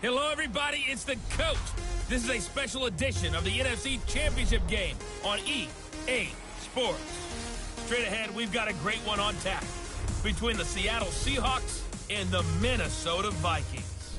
Hello, everybody. It's the coach. This is a special edition of the NFC Championship game on EA Sports. Straight ahead, we've got a great one on tap between the Seattle Seahawks and the Minnesota Vikings.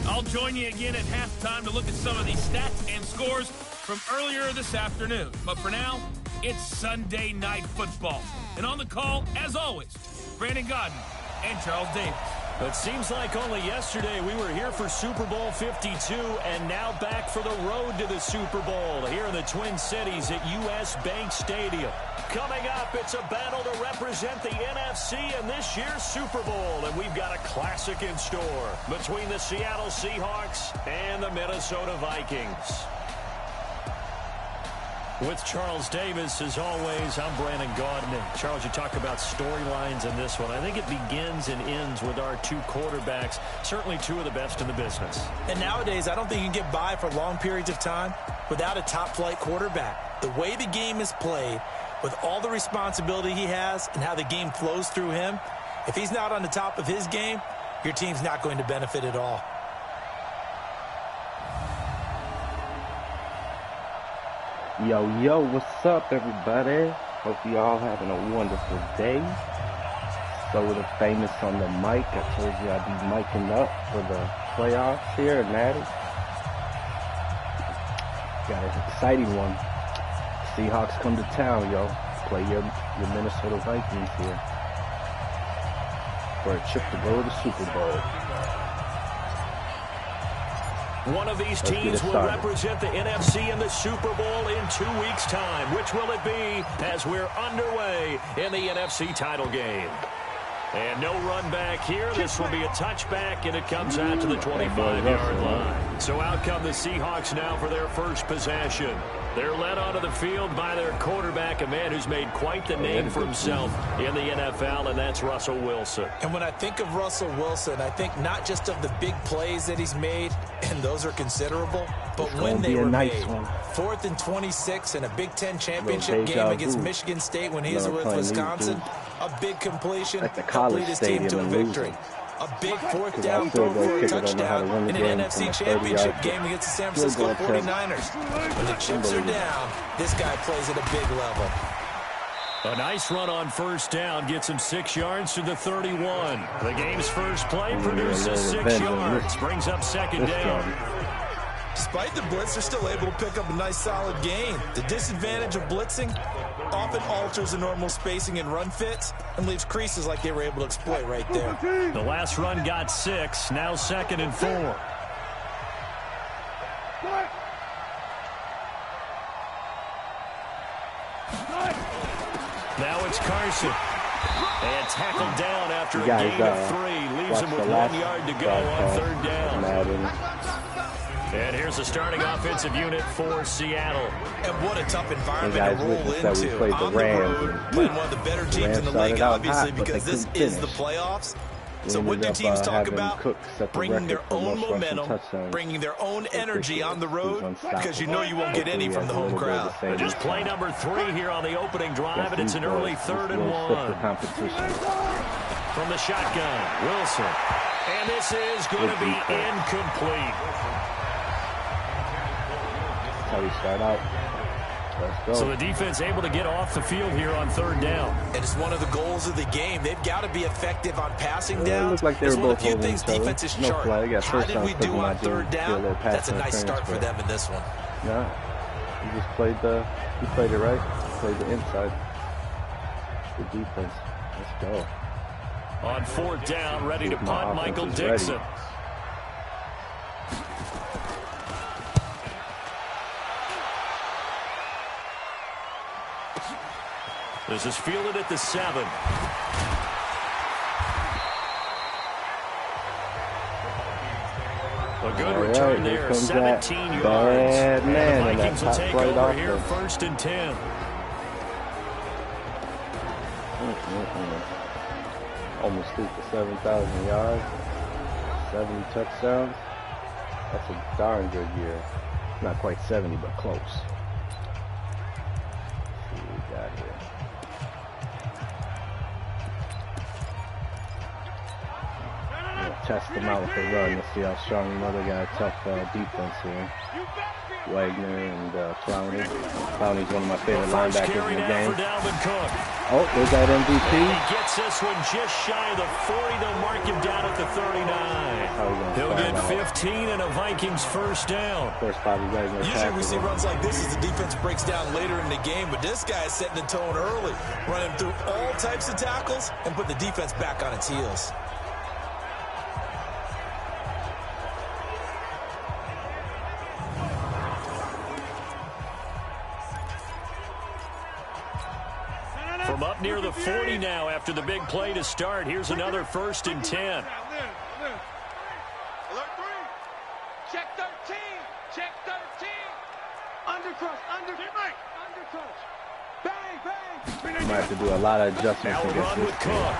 I'll join you again at halftime to look at some of these stats and scores from earlier this afternoon. But for now, it's Sunday Night Football. And on the call, as always, Brandon Godden and Charles Davis. It seems like only yesterday we were here for Super Bowl 52 and now back for the road to the Super Bowl here in the Twin Cities at US Bank Stadium. Coming up, it's a battle to represent the NFC in this year's Super Bowl, and we've got a classic in store between the Seattle Seahawks and the Minnesota Vikings. With Charles Davis, as always, I'm Brandon Godden. And Charles, you talk about storylines in this one. I think it begins and ends with our two quarterbacks, certainly two of the best in the business. And nowadays, I don't think you can get by for long periods of time without a top-flight quarterback. The way the game is played, with all the responsibility he has and how the game flows through him, if he's not on the top of his game, your team's not going to benefit at all. Yo, what's up, everybody? Hope you all having a wonderful day. Sotafamous on the mic. I told you I'd be micing up for the playoffs here at Madden. Got an exciting one. Seahawks come to town, yo. Play your Minnesota Vikings here for a trip to go to the Super Bowl. One of these teams will represent the NFC in the Super Bowl in 2 weeks' time. Which will it be as we're underway in the NFC title game? And no run back here. This will be a touchback, and it comes out to the 25-yard line. So out come the Seahawks now for their first possession. They're led onto the field by their quarterback, a man who's made quite the name for himself in the NFL, and that's Russell Wilson. And when I think of Russell Wilson, I think not just of the big plays that he's made, and those are considerable, but when they were made. 4th and 26 in a Big Ten championship game against Michigan State when he was with Wisconsin. A big completion complete his team to a victory. A big 4th down throw for a touchdown in an NFC championship game against the San Francisco 49ers. When the chips are down, this guy plays at a big level. A nice run on first down gets him 6 yards to the 31. The game's first play produces 6 yards, brings up second down. Despite the blitz, they're still able to pick up a nice solid gain. The disadvantage of blitzing often alters the normal spacing and run fits and leaves creases like they were able to exploit right there. The last run got 6, now 2nd and 4. Now it's Carson. And tackled down after a gain of 3. Leaves him with 1 yard to go on 3rd down. Madden. And here's the starting offensive unit for Seattle. And what a tough environment to roll into. On the road, playing one of the better teams in the league, obviously, because this is the playoffs. So what do teams talk about? Bringing their own momentum, bringing their own energy on the road, because you know you won't get any from the home crowd. Just play number 3 here on the opening drive, and it's an early 3rd and 1. From the shotgun, Wilson. And this is going to be incomplete. How we start out. Let's go. So the defense able to get off the field here on 3rd down. And it's one of the goals of the game. They've got to be effective on passing down. It like it's one of the few things defenses chart. How did we do on 3rd down? That's a nice start for them in this one. Yeah, he just played it right. He played the inside. Good defense. Let's go. On 4th down, ready to punt, Michael Dixon. This is fielded at the 7. A good return there, 17 yards. Bad man, and the Vikings will take over here, offense. 1st and 10. Almost threw for 7,000 yards, 70 touchdowns. That's a darn good year. Not quite 70, but close. Let's see what we got here. test them out with the run. Let's see how strong. You know they got a tough defense here. Wagner and Clowney. Clowney's one of my favorite linebackers in the game. Oh, there's that MVP. And he gets this one just shy of the 40. They'll mark him down at the 39. He'll get 15 and a Vikings first down. First Bobby Wagner. Usually we see runs like this as the defense breaks down later in the game, but this guy is setting the tone early, running through all types of tackles and put the defense back on its heels. From up near the 40 now after the big play to start. Here's another 1st and 10. Alert 3. Check 13. Check 13. Undercrush. Undercrush. Bang, bang. Might have to do a lot of adjustments Now against run this with team. Cook.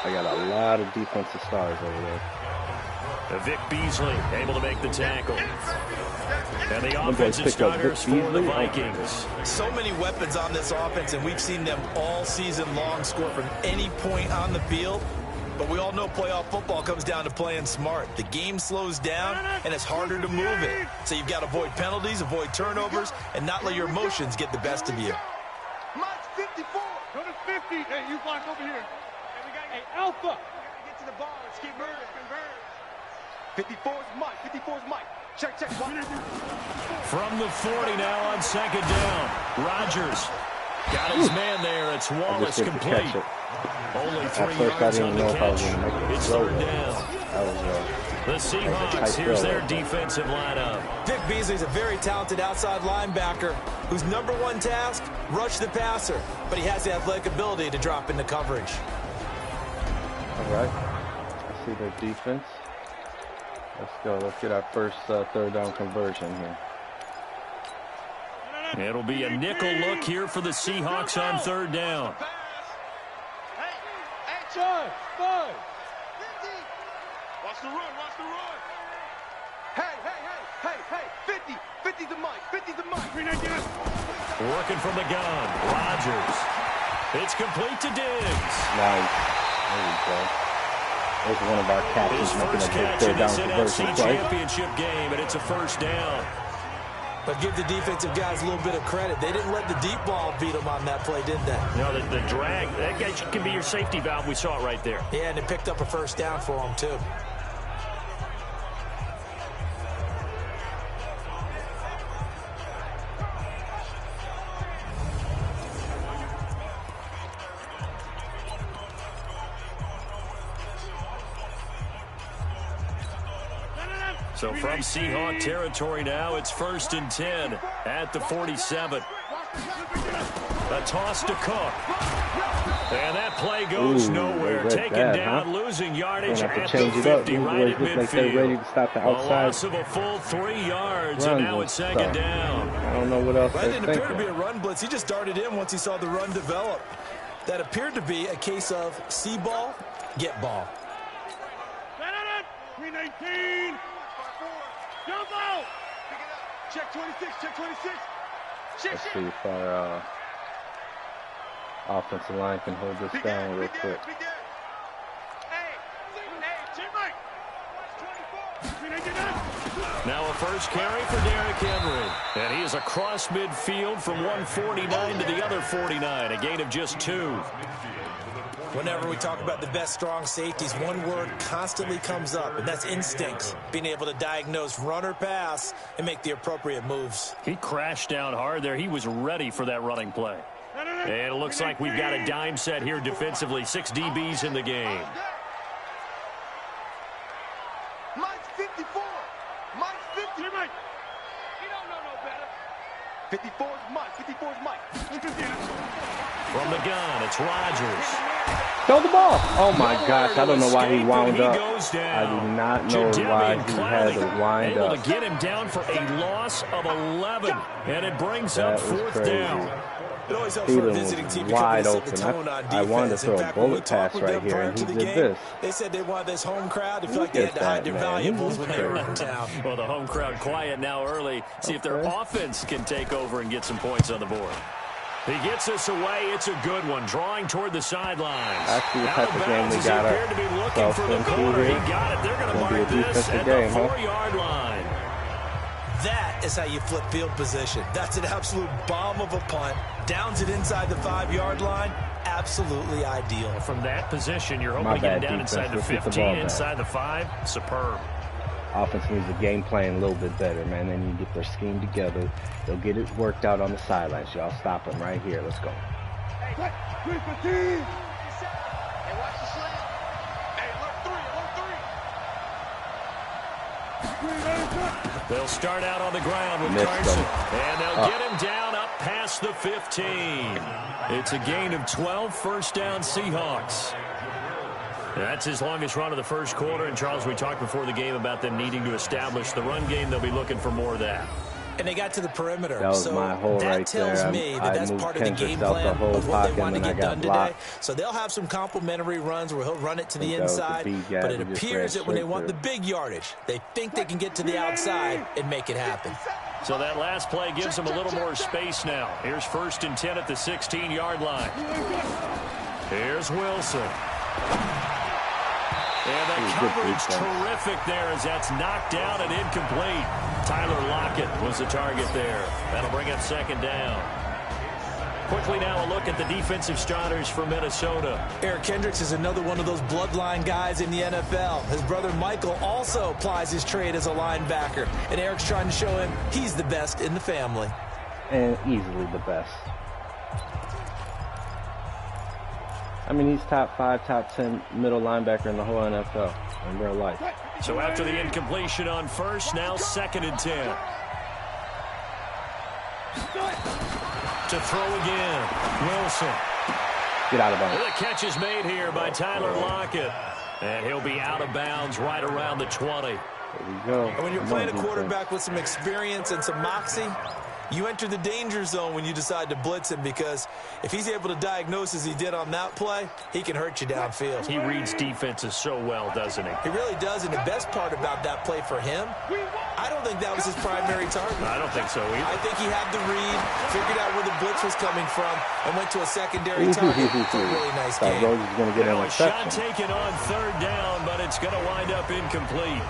I got a lot of defensive stars over there. Vic Beasley able to make the tackle. And the Them boys offensive picked up Vic starters for the Beasley. Vikings. So many weapons on this offense, and we've seen them all season long score from any point on the field. But we all know playoff football comes down to playing smart. The game slows down, and it's harder to move it. So you've got to avoid penalties, avoid turnovers, and not let your emotions get the best of you. Mike's 54. Go to 50. Hey, you block over here. Hey, Alpha. Get to the ball. Let's keep moving. 54's Mike. 54's Mike. Check. From the 40 now on 2nd down. Rodgers got his man there. It's Wallace complete. Only 3 yards on the catch. It's 3rd down. The Seahawks, here's their defensive lineup. Vic Beasley's a very talented outside linebacker whose #1 task, rush the passer. But he has the athletic ability to drop into coverage. All right. Let's see their defense. Let's go. Let's get our first 3rd down conversion here. It'll be a nickel look here for the Seahawks on 3rd down. Hey, watch the run. Hey, 50. 50's the Mike. 50's the Mike. Working from the gun. Rodgers. It's complete to Diggs. Nice. There we go. There's one of our catches His making first a big catch 3rd in down this conversion NFC play. Championship game, and it's a 1st down. But give the defensive guys a little bit of credit. They didn't let the deep ball beat them on that play, did they? No, the drag, that guy can be your safety valve. We saw it right there. Yeah, and it picked up a 1st down for them, too. So from Seahawk territory now, it's 1st and 10 at the 47. A toss to Cook. And that play goes nowhere. Taken down, losing yardage at the 50, right at midfield. A loss of a full 3 yards, and now it's 2nd down. I don't know what else That they're didn't appear to be thinking. a run blitz. He just darted in once he saw the run develop. That appeared to be a case of see ball, get ball. 319. Jump out. Check 26. Check 26. Let's see if our offensive line can hold this down real quick. Now a first carry for Derrick Henry. And he is across midfield from 149 to the other 49. A gain of just 2. Whenever we talk about the best strong safeties, one word constantly comes up, and that's instincts. Being able to diagnose run or pass and make the appropriate moves. He crashed down hard there. He was ready for that running play. And it looks like we've got a dime set here defensively. 6 DBs in the game. Mike's 54. Mike's 50. Mike. He don't know no better. 54's Mike. 54's Mike. From the gun, it's Rodgers. Throw the ball. Oh my gosh, I don't know why he Escape, wound and up. he goes down. I do not know why he had to wind able up. to get him down for a loss of 11. And it brings That up was 4th crazy. down. It always helps for a Thielen visiting was team to come in wide and set the open. tone on defense. I wanted to throw In a fact, when we bullet talked pass with right them here, prior and to he the did game, this. they said they wanted this home crowd to feel like Look they had at to hide that, their man. valuables He when was they were in crazy. town. Well, the home crowd quiet now early. See if their offense can take over and get some points on the board. He gets us away. It's a good one. Drawing toward the sidelines. That's the type of game we got appeared to be looking for the corner. He got it. They're going to mark this at the 4-yard line. That is how you flip field position. That's an absolute bomb of a punt. Downs it inside the 5-yard line. Absolutely ideal. From that position, you're hoping to get it down inside the 15, inside the 5. Superb. Offense needs a game plan a little bit better, man. They need to get their scheme together. They'll get it worked out on the sidelines. Y'all stop them right here. Let's go. Hey, watch the slant. Hey, alert 3. They'll start out on the ground with Carson. And they'll get him down up past the 15. It's a gain of 12, first down Seahawks. That's his longest run of the first quarter. And, Charles, we talked before the game about them needing to establish the run game. They'll be looking for more of that. And they got to the perimeter. That was so my hole that right tells there. me that that's part of the game plan of what they want to get done today. So they'll have some complimentary runs where he'll run it to the inside. But it appears that when they want the big yardage, they think they can get to the outside and make it happen. So that last play gives them a little more space now. Here's 1st and 10 at the 16-yard line. Here's Wilson. And the coverage terrific there as that's knocked down and incomplete. Tyler Lockett was the target there. That'll bring up 2nd down. Quickly now a look at the defensive starters for Minnesota. Eric Kendricks is another one of those bloodline guys in the NFL. His brother Michael also plies his trade as a linebacker. And Eric's trying to show him he's the best in the family. And easily the best. I mean, he's top 5, top 10 middle linebacker in the whole NFL in real life. So after the incompletion on 1st, now 2nd and 10. To throw again, Wilson. Get out of bounds. The catch is made here by Tyler Lockett. And he'll be out of bounds right around the 20. There we go. And when you're playing a quarterback with some experience and some moxie, you enter the danger zone when you decide to blitz him, because if he's able to diagnose as he did on that play, he can hurt you downfield. He reads defenses so well, doesn't he? He really does, and the best part about that play for him, I don't think that was his primary target. I don't think so either. I think he had the read, figured out where the blitz was coming from, and went to a secondary target. It's a really nice game. Rose is going to get an shot interception. taken on 3rd down, but it's going to wind up incomplete.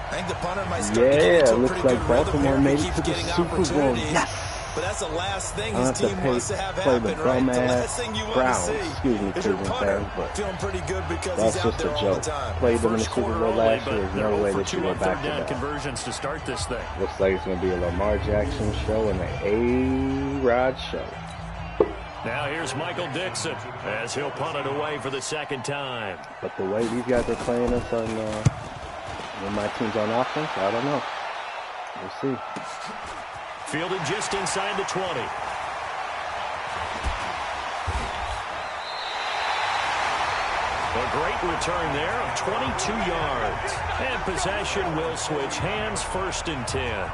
I think the punter might start to get into a pretty good rhythm here. Made He it keeps to the getting Super Bowl. opportunities. Yes. But that's the last thing his team wants to have happen, right? The last thing you want to see is your punter feeling pretty good because he's out there all the time. Played them in the Super Bowl last year. There's no way that you go back to that. Conversions to start this thing. Looks like it's going to be a Lamar Jackson show and an A-Rod show. Now here's Michael Dixon as he'll punt it away for the 2nd time. But the way these guys are playing us on when my team's on offense, I don't know. We'll see. Fielded just inside the 20. A great return there of 22 yards. And possession will switch hands, 1st and 10.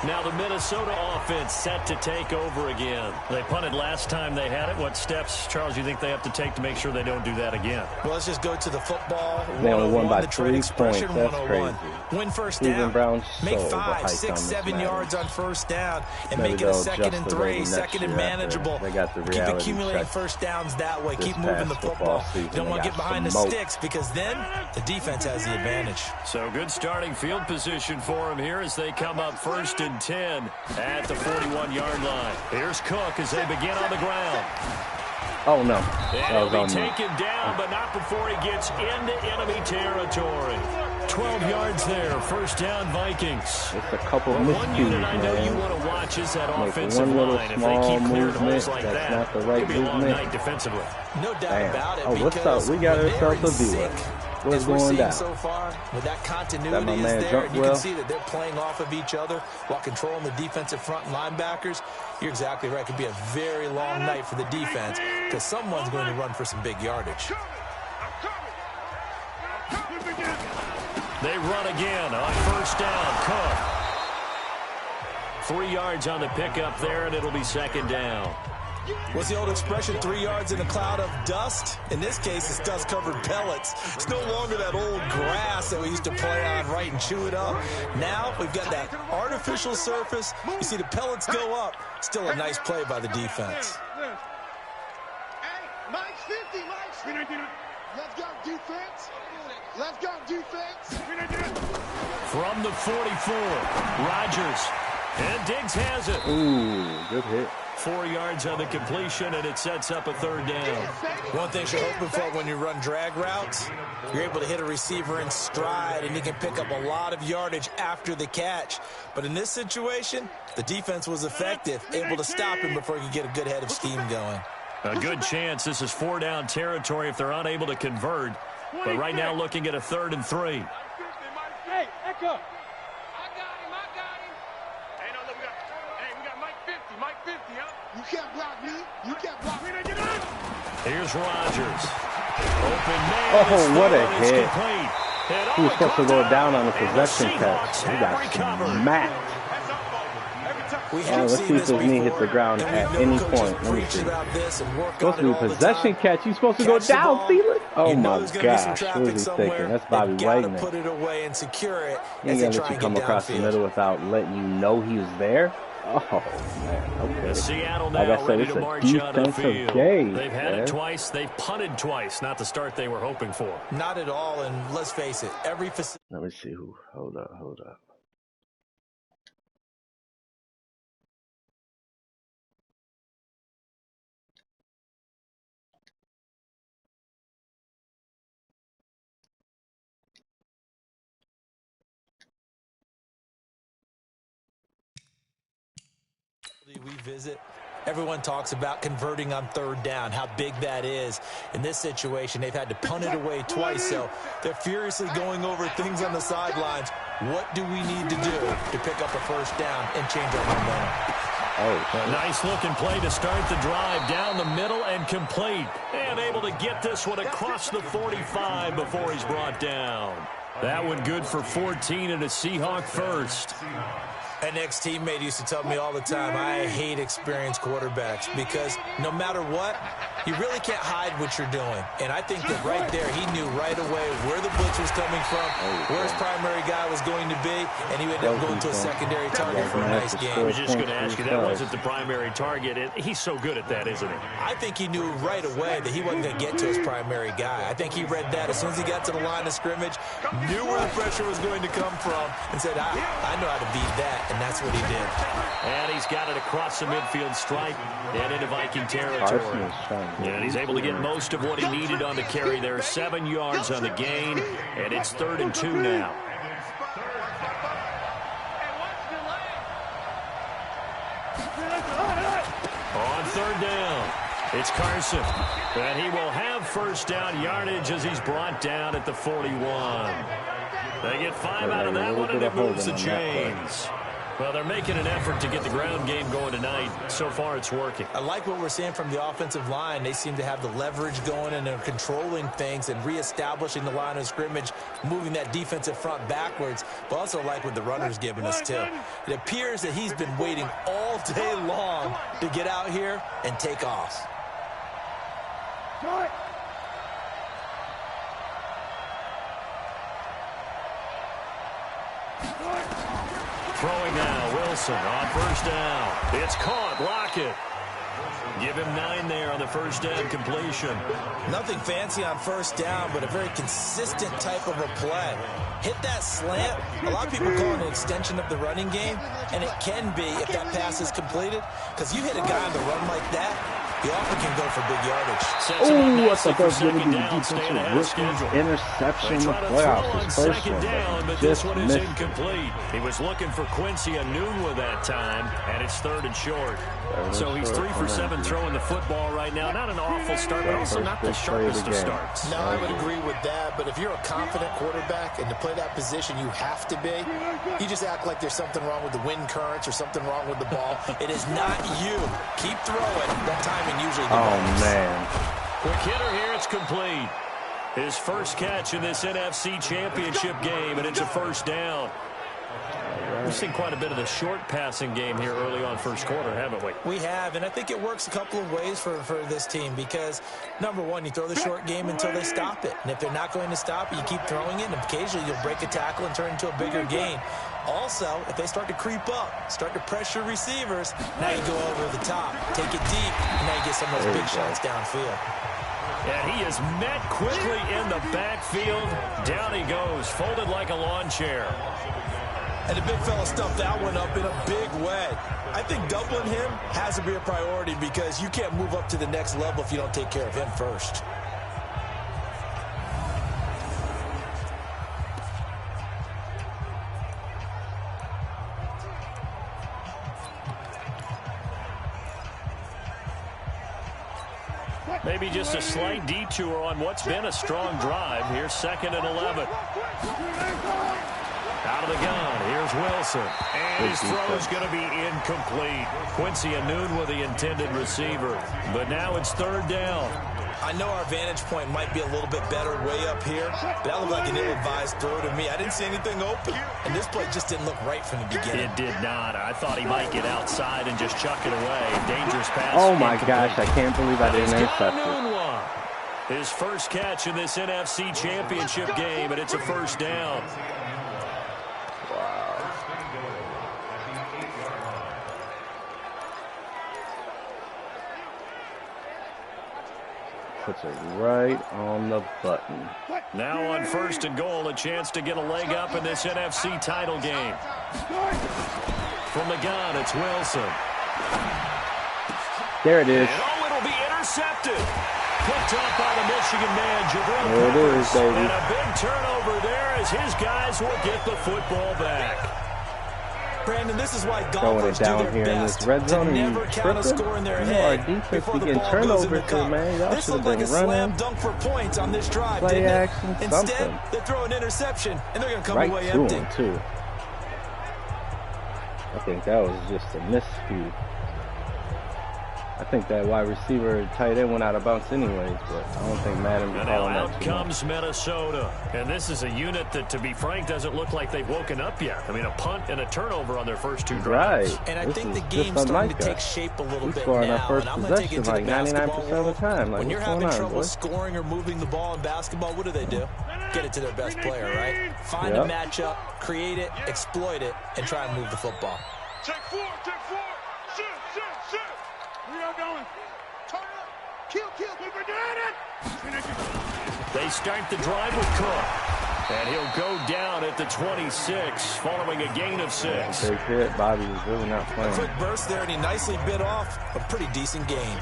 Now the Minnesota offense set to take over again. They punted last time they had it. What steps, Charles, do you think they have to take to make sure they don't do that again? Well, let's just go to the football. They only won by 3 points. That's 101. crazy. Win 1st down. Browns make so 5, 6, 7 yards on 1st down. And make it a 2nd and 3, 2nd and manageable. They got the Keep accumulating 1st downs that way. Keep moving the football. You don't want to get behind the sticks, because then the defense has the advantage. So good starting field position for them here as they come up 1st and 10 at the 41-yard line. Here's Cook as they begin on the ground. Oh, no. And he'll be taken down, but not before he gets into enemy territory. 12 yards there. 1st down, Vikings. It's a couple of miscues, one unit I know you want to watch is that offensive line. If they keep clearing holes like that, not the right it could be a long night defensively. No doubt about it. Oh, what's up? We got ourselves a viewer. What's going down? So far, with that continuity is there, and you can see that they're playing off of each other while controlling the defensive front linebackers. You're exactly right. It could be a very long night for the defense because someone's going to run for some big yardage. They run again on 1st down. Cook. 3 yards on the pickup there, and it'll be 2nd down. What's the old expression, 3 yards in a cloud of dust? In this case, it's dust-covered pellets. It's no longer that old grass that we used to play on, right, and chew it up. Now we've got that artificial surface. You see the pellets go up. Still a nice play by the defense. Hey, Mike's 50, Mike's 50. Let's go, defense. Let's go, defense. From the 44, Rodgers. And Diggs has it. Ooh, good hit. 4 yards on the completion, and it sets up a third down. One thing you're hoping for when you run drag routes, you're able to hit a receiver in stride, and he can pick up a lot of yardage after the catch. But in this situation, the defense was effective, able to stop him before he could get a good head of steam going. A good chance this is 4-down territory if they're unable to convert. But right now looking at a 3rd and 3. Hey, Echo. You can't block me. You can't block me. Here's Rodgers. Open man. Oh, what a hit. Complete. He was supposed to go down on the possession catch. He got smacked. Let's see if his knee hits the ground at any point. Let me see. Supposed to be a possession catch. He's supposed to go down, Felix. Oh my gosh. What was he thinking? That's Bobby Wagner. Put it away and secure it. He ain't gonna let you come across the middle without letting you know he was there. Oh man, okay. Seattle like now I said, ready it's to a march on the defensive field. game. They've had it twice. They've punted twice. Not the start they were hoping for. Not at all. And let's face it, every facility. Let me see who. Hold up. We visit. Everyone talks about converting on 3rd down, how big that is. In this situation, they've had to punt it away twice, so they're furiously going over things on the sidelines. What do we need to do to pick up a 1st down and change our momentum? A nice-looking play to start the drive down the middle and complete. And able to get this one across the 45 before he's brought down. That one good for 14 and a Seahawk first. An ex-teammate used to tell me all the time, I hate experienced quarterbacks because no matter what, you really can't hide what you're doing. And I think that right there, he knew right away where the blitz was coming from, where his primary guy was going to be, and he ended up going to a secondary target for a nice game. I was just going to ask you, that wasn't the primary target. He's so good at that, isn't he? I think he knew right away that he wasn't going to get to his primary guy. I think he read that as soon as he got to the line of scrimmage, knew where the pressure was going to come from, and said, I know how to beat that. And that's what he did. And he's got it across the midfield stripe and into Viking territory. And he's able to get most of what he needed on the carry there. 7 yards on the gain, and it's 3rd and 2 now. On 3rd down, it's Carson. And he will have 1st down yardage as he's brought down at the 41. They get 5 out of that one, and it moves the chains. Well, they're making an effort to get the ground game going tonight. So far, it's working. I like what we're seeing from the offensive line. They seem to have the leverage going, and they're controlling things and reestablishing the line of scrimmage, moving that defensive front backwards, but also like what the runner's giving us, too. It appears that he's been waiting all day long to get out here and take off. Throwing now, Wilson on 1st down. It's caught, Lockett. Give him 9 there on the 1st down completion. Nothing fancy on 1st down, but a very consistent type of a play. Hit that slant. A lot of people call it an extension of the running game, and it can be if that pass is completed, because you hit a guy on the run like that, he often can go for big yardage. Oh, I thought that was going to be the defensive interception in the playoffs. His first one, but this one is incomplete. He was looking for Quincy Enunwa that time, and it's 3rd and short. So he's 3 for 7 throwing the football right now. Not an awful start, but also not the sharpest of starts. No, I would agree with that, but if you're a confident quarterback and to play that position you have to be, you just act like there's something wrong with the wind currents or something wrong with the ball. It is not you. Keep throwing. That timing usually develops. Man. Quick hitter here, it's complete. His first catch in this NFC Championship game, and it's a 1st down. We've seen quite a bit of the short passing game here early on first quarter, haven't we? We have, and I think it works a couple of ways for this team because, number one, you throw the short game until they stop it. And if they're not going to stop it, you keep throwing it, and occasionally you'll break a tackle and turn it into a bigger gain. Also, if they start to creep up, start to pressure receivers, now you go over the top, take it deep, and now you get some of those big shots downfield. And he is met quickly in the backfield. Down he goes, folded like a lawn chair. And the big fella stuffed that one up in a big way. I think doubling him has to be a priority because you can't move up to the next level if you don't take care of him first. Maybe just a slight detour on what's been a strong drive. Here's 2nd and 11. Out of the gun, here's Wilson. And his throw is going to be incomplete. Quincy Anoon with the intended receiver. But now it's 3rd down. I know our vantage point might be a little bit better way up here, but that looked like an ill-advised throw to me. I didn't see anything open, and this play just didn't look right from the beginning. It did not. I thought he might get outside and just chuck it away. Dangerous pass. Oh, my gosh. I can't believe I didn't intercept it. His first catch in this NFC Championship game, and it's a 1st down. Puts it right on the button. Now on 1st and goal, a chance to get a leg up in this NFC title game. From the gun, it's Wilson. There it is. And it'll be intercepted. Picked up by the Michigan man, Jabril There it Peppers. is, baby. And a big turnover there as his guys will get the football back. Brandon, this is why Throwing golfers it down do their here in best this red zone, to and you never count a tripping. score in their You know head our defense before be the getting ball goes in turnovers the here, cup. man. Y'all This should have looked like been a slam running. dunk for points on this drive, Play didn't action, it? Instead, something. they throw an interception, and they're going to come Right away to empty. him, too. I think that was just a miscue. I think that wide receiver tight end went out of bounds anyways, but I don't think Madden was And now calling that out too much. comes Minnesota. And this is a unit that, to be frank, doesn't look like they've woken up yet. I mean, a punt and a turnover on their first 2 drives. Right. And I This think is the just game's starting unlike to take us. shape a little We bit score on our now, first and I'm going to take it possession to the like basketball 99% of the time. Like, when you're what's going having on, trouble boy? scoring or moving the ball in basketball, what do? Get it to their best player, right? Find a matchup, create it, exploit it, and try and move the football. Check 4, check 4. Shoot. We are going. Turn up. Kill. We're doing it. They start the drive with Cook. And he'll go down at the 26 following a gain of 6. Big hit. Bobby was really not A playing. quick burst there, and he nicely bit off a pretty decent gain.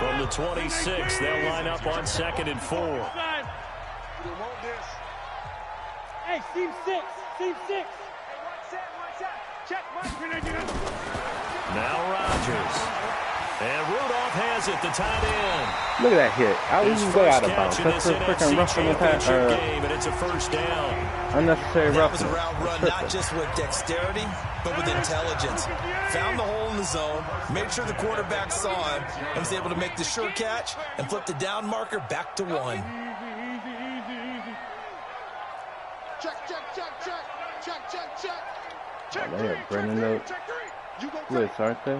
From the 26, they'll line up on 2nd and 4. Hey, Steve 6. Check. Now Rodgers. And Rudolph has it, the tight end. Look at that hit. I His wouldn't go first out of catch bounds. in That's this a freaking NFC roughing the pass. Championship game, and it's a 1st down. Unnecessary That was roughing. a route run not just with dexterity, but with intelligence. Found the hole in the zone, made sure the quarterback saw him, and was able to make the sure catch and flip the down marker back to 1. Check. Oh, they are bringing the blitz, aren't they?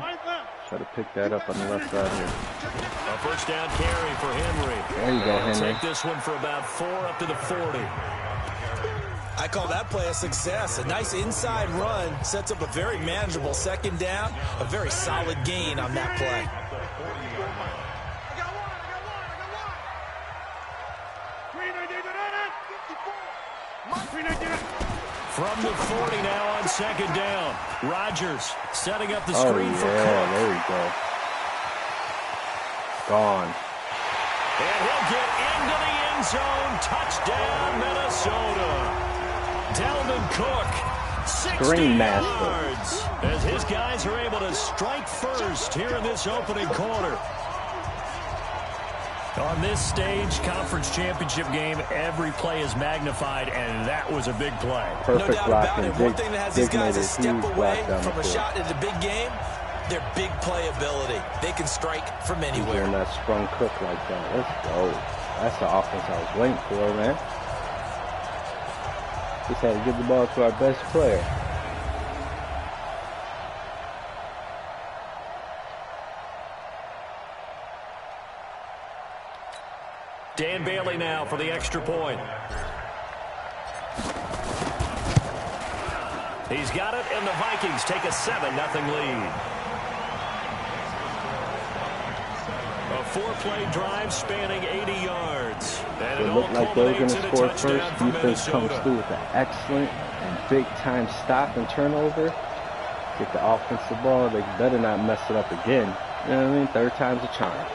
Try to pick that up on the left side here. A 1st down carry for Henry. There you go, Henry. Take this one for about 4 up to the 40. I call that play a success. A nice inside run sets up a very manageable 2nd down, a very solid gain on that play. From the 40 now on 2nd down. Rodgers setting up the screen for Cook. There we go. Gone. And he'll get into the end zone. Touchdown, Minnesota. Dalvin Cook, 60 yards. As his guys are able to strike first here in this opening quarter. On this stage, conference championship game, every play is magnified, and that was a big play. Perfect no doubt about it. One thing that has these guys a step away from a shot at the big game, their big playability. They can strike from anywhere. And that sprung Cook like that. Let's go. That's the offense I was waiting for, man. Just had to give the ball to our best player. Dan Bailey now for the extra point. He's got it, and the Vikings take a 7-0 lead. A 4-play drive spanning 80 yards. And it looked like they were going to score first. Defense comes through with an excellent and big-time stop and turnover. Get the offensive ball. They better not mess it up again. You know what I mean? Third time's a charm.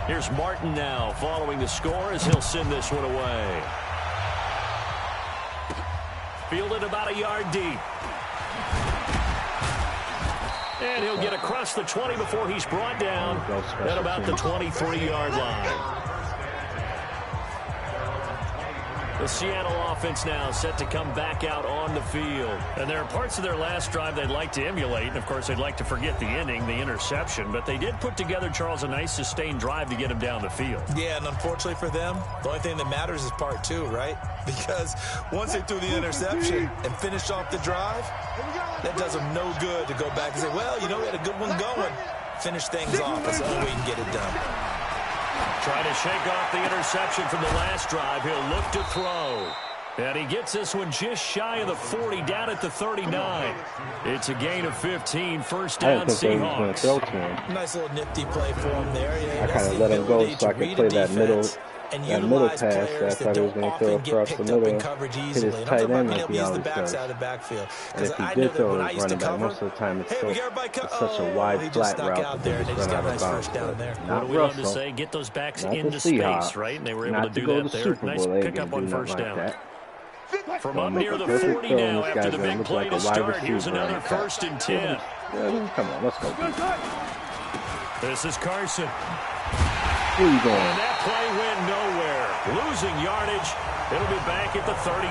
Here's Martin now following the score as he'll send this one away. Fielded about a yard deep. And he'll get across the 20 before he's brought down at about the 23-yard line. The Seattle offense now set to come back out on the field. And there are parts of their last drive they'd like to emulate. And, of course, they'd like to forget the ending, the interception. But they did put together, Charles, a nice sustained drive to get him down the field. Yeah, and unfortunately for them, the only thing that matters is part 2, right? Because once they threw the interception and finished off the drive, that does them no good to go back and say, well, you know, we had a good one going. Finish things off. That's the only way you can get it done. Trying to shake off the interception from the last drive. He'll look to throw. And he gets this one just shy of the 40, down at the 39. It's a gain of 15, first down Seahawks. Nice little nifty play for him there. Yeah, I kind of let him go so I could play that middle pass. I thought he was going to throw across the middle, hit his tight end like he always does. And if he did throw his running back, most of the time it's such a wide, flat route that they just run out of bounds. What do we love to say? Get those backs into space, right? And they were able to do that there. Nice pickup on first down. From up near the 40 now after the big play to start. Here's another 1st and 10. Come on, let's go. This is Carson. Where you going? And that play went nowhere. Losing yardage. It'll be back at the 36.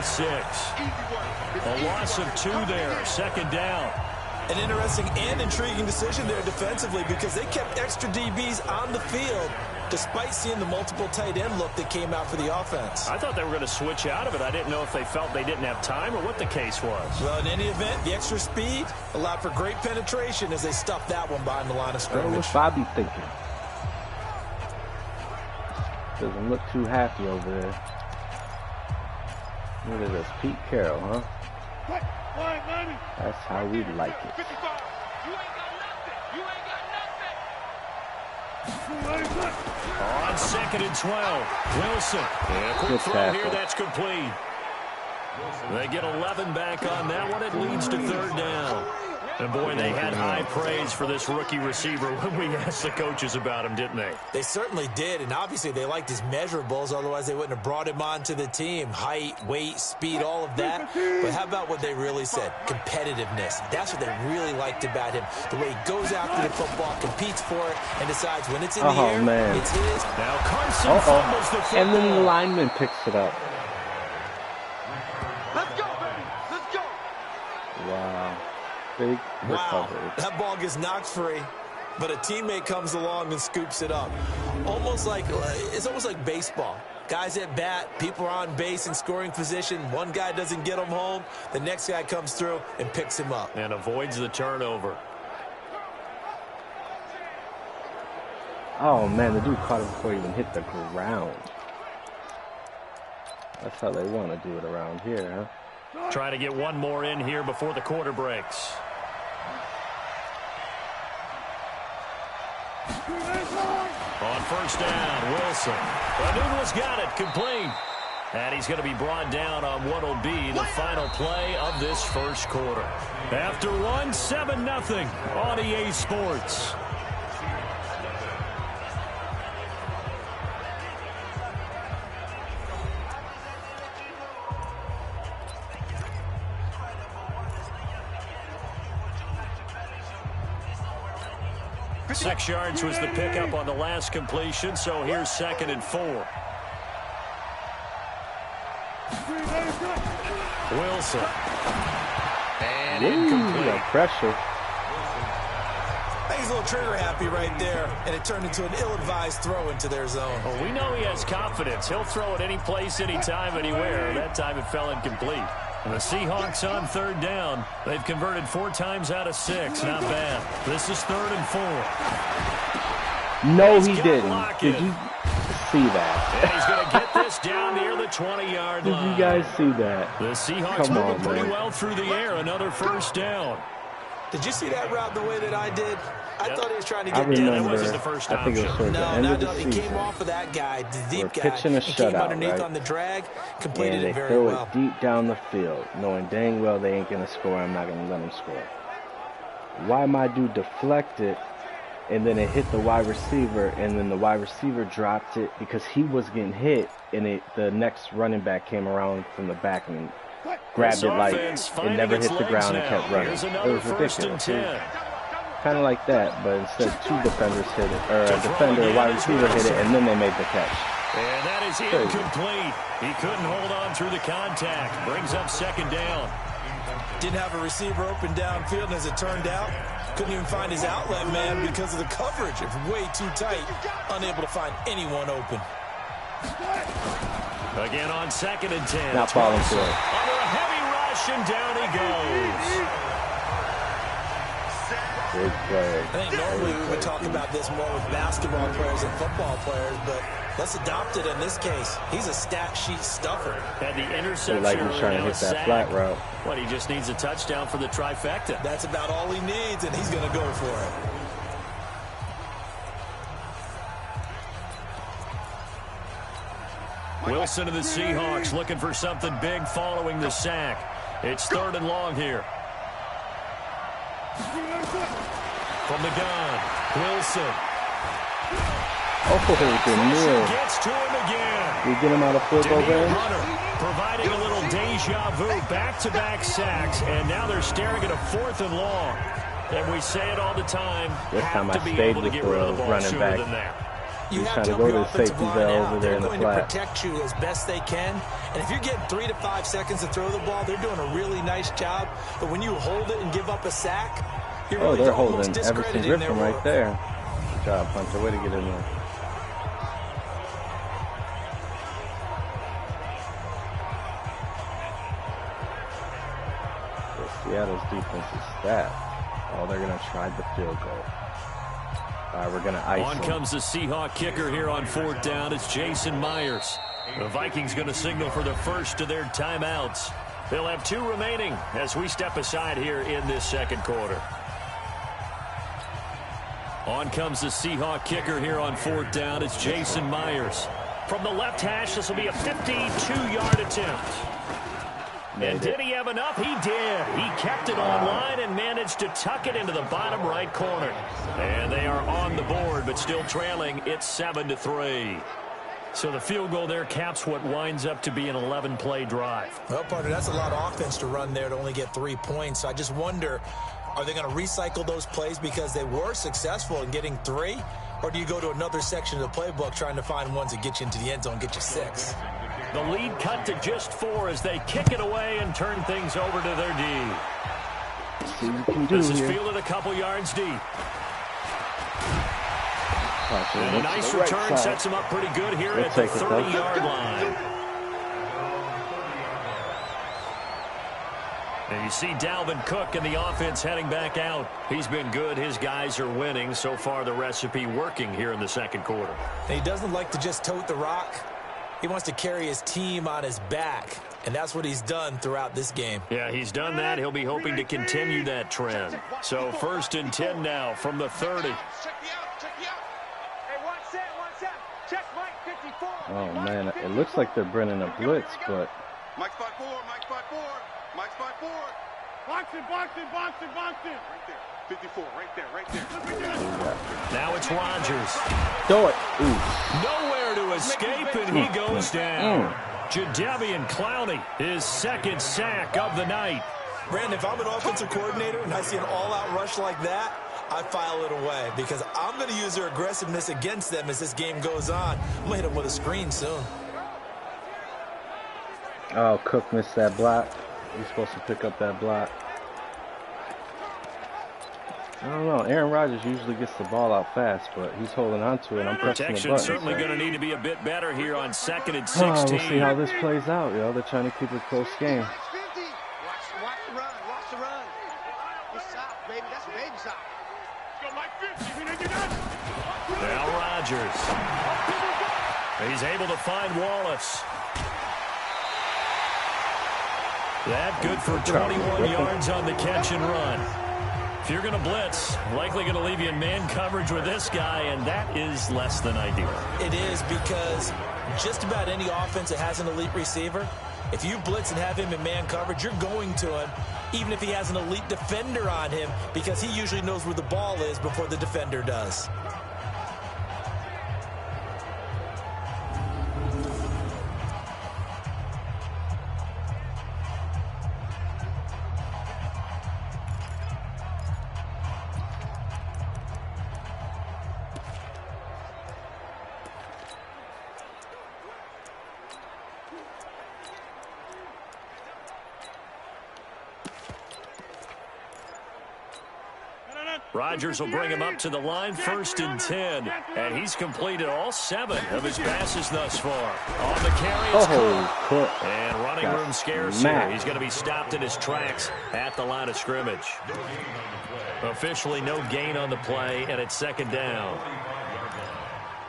A loss of 2 there. 2nd down. An interesting and intriguing decision there defensively because they kept extra DBs on the field despite seeing the multiple tight end look that came out for the offense. I thought they were going to switch out of it. I didn't know if they felt they didn't have time or what the case was. Well, in any event, the extra speed allowed for great penetration as they stuffed that one behind the line of scrimmage. What's Bobby thinking? Doesn't look too happy over there. Look at this, Pete Carroll, huh? That's how we like it. On 2nd and 12, Wilson. And a quick throw here, that's complete. They get 11 back on that one. It leads to 3rd down. And, boy, they had high praise for this rookie receiver when we asked the coaches about him, didn't they? They certainly did, and obviously they liked his measurables. Otherwise, they wouldn't have brought him onto the team. Height, weight, speed, all of that. But how about what they really said? Competitiveness. That's what they really liked about him. The way he goes after the football, competes for it, and decides when it's in the air, it's his. Now Carson fumbles the football. And then the lineman picks it up. Let's go, baby. Let's go. Wow. Big recovery. That ball gets knocked free, but a teammate comes along and scoops it up. It's almost like baseball. Guys at bat, people are on base in scoring position. One guy doesn't get him home. The next guy comes through and picks him up. And avoids the turnover. Oh, man, the dude caught him before he even hit the ground. That's how they want to do it around here, huh? Trying to get one more in here before the quarter breaks. On 1st down, Wilson. Anuno's got it, complete. And he's going to be brought down on what will be the final play of this 1st quarter. After one, 7-0 on EA Sports. Six yards was the pickup on the last completion, so here's 2nd and 4. Wilson. And incomplete. Pressure. like he's a little trigger happy right there, and it turned into an ill-advised throw into their zone. Well, we know he has confidence. He'll throw it any place, anytime, anywhere. That time it fell incomplete. And the Seahawks on 3rd down. They've converted 4 times out of 6. Not bad. This is 3rd and 4. No, he didn't. Did you see that? And he's going to get this down near the 20-yard line. Did you guys see that? The Seahawks moving pretty well through the air. Another 1st down. Did you see that route the way that I did? I thought he was trying to get down. That wasn't the first option. I think it was towards the end of the season. He came off of that guy, the deep guy. Pitching a shutout, came underneath on the drag, completed it very well. They throw it deep down the field, knowing dang well they ain't going to score. I'm not going to let them score. Why my dude deflected, and then it hit the wide receiver, and then the wide receiver dropped it because he was getting hit, and the next running back came around from the back and grabbed it like it never hit the ground and kept running. It was ridiculous. Kind of like that, but instead 2 defenders hit it, or a defender, a wide receiver hit it, and then they made the catch. And that is incomplete. He couldn't hold on through the contact. Brings up 2nd down. Didn't have a receiver open downfield, and as it turned out, couldn't even find his outlet man because of the coverage. It's way too tight, unable to find anyone open. Again on 2nd and 10. Not falling for it. Under a heavy rush, and down he goes. Big play. I think normally we would talk about this more with basketball players and football players, but let's adopt it in this case. He's a stat sheet stuffer. Had the interception. Like he's trying to hit that flat route. What, he just needs a touchdown for the trifecta. That's about all he needs, and he's going to go for it. Wilson of the Seahawks looking for something big following the sack. It's 3rd and long here. From the gun, Wilson. Oh, good Gets to him again. We get him out of field goal range. Providing a little deja vu, back-to-back sacks, and now they're staring at a 4th and long. And we say it all the time. This time I stayed with the running back. You have trying to to go to your the safety valve over there in the flat. They're going to protect you as best they can. And if you're getting 3 to 5 seconds to throw the ball, they're doing a really nice job. But when you hold it and give up a sack, you're really they're almost holding Everson Griffin right there. Good job, Hunter. Way to get in there. Seattle's defense is stacked. Oh, they're going to try the field goal. All right, we're going to ice On him. comes the Seahawk kicker here on 4th down. It's Jason Myers. The Vikings going to signal for the first of their timeouts. They'll have 2 remaining as we step aside here in this 2nd quarter. On comes the Seahawk kicker here on 4th down. It's Jason Myers. From the left hash, this will be a 52-yard attempt. And did he have enough? He did. He kept it online and managed to tuck it into the bottom right corner. And they are on the board, but still trailing. It's 7-3. So the field goal there caps what winds up to be an 11-play drive. Well, partner, that's a lot of offense to run there to only get 3 points. So I just wonder, are they going to recycle those plays because they were successful in getting 3? Or do you go to another section of the playbook trying to find ones that get you into the end zone, get you 6? The lead cut to just 4 as they kick it away and turn things over to their D. See what you can do This is here. fielded a couple yards deep. And a nice return sets him up pretty good here at the 30-yard line. And you see Dalvin Cook and the offense heading back out. He's been good. His guys are winning. So far, the recipe working here in the 2nd quarter. And he doesn't like to just tote the rock. He wants to carry his team on his back, and that's what he's done throughout this game. Yeah, he's done that. He'll be hoping to continue that trend. So 1st and 10 now from the 30. Oh, man. It looks like they're bringing a blitz, but... Mike spot 4, Mike spot 4, Mike spot 4. Box it. Right there. 54, right there. Now it's Rodgers. Do it. Ooh. Nowhere to escape, and he goes down. Jadeveon Clowney, his 2nd sack of the night. Brandon, if I'm an offensive coordinator and I see an all-out rush like that, I file it away because I'm going to use their aggressiveness against them as this game goes on. I'm going to hit them with a screen soon. Oh, Cook missed that block. He's supposed to pick up that block. I don't know. Aaron Rodgers usually gets the ball out fast, but he's holding on to it. I'm pressing the button. Protection's certainly going to need to be a bit better here on 2nd and 16. Oh, we'll see how this plays out, yo. They're trying to keep it a close game. Watch the run. Watch the run. It's south, baby. That's baby south. Now Rodgers. He's able to find Wallace. That good for 21 yards on the catch and run. If you're going to blitz, likely going to leave you in man coverage with this guy, and that is less than ideal. It is, because just about any offense that has an elite receiver, if you blitz and have him in man coverage, you're going to him, even if he has an elite defender on him, because he usually knows where the ball is before the defender does. Rodgers will bring him up to the line, 1st and 10. And he's completed all 7 of his passes thus far. On the carry, it's Cook. And running room scarce here. He's going to be stopped in his tracks at the line of scrimmage. Officially no gain on the play, and it's 2nd down.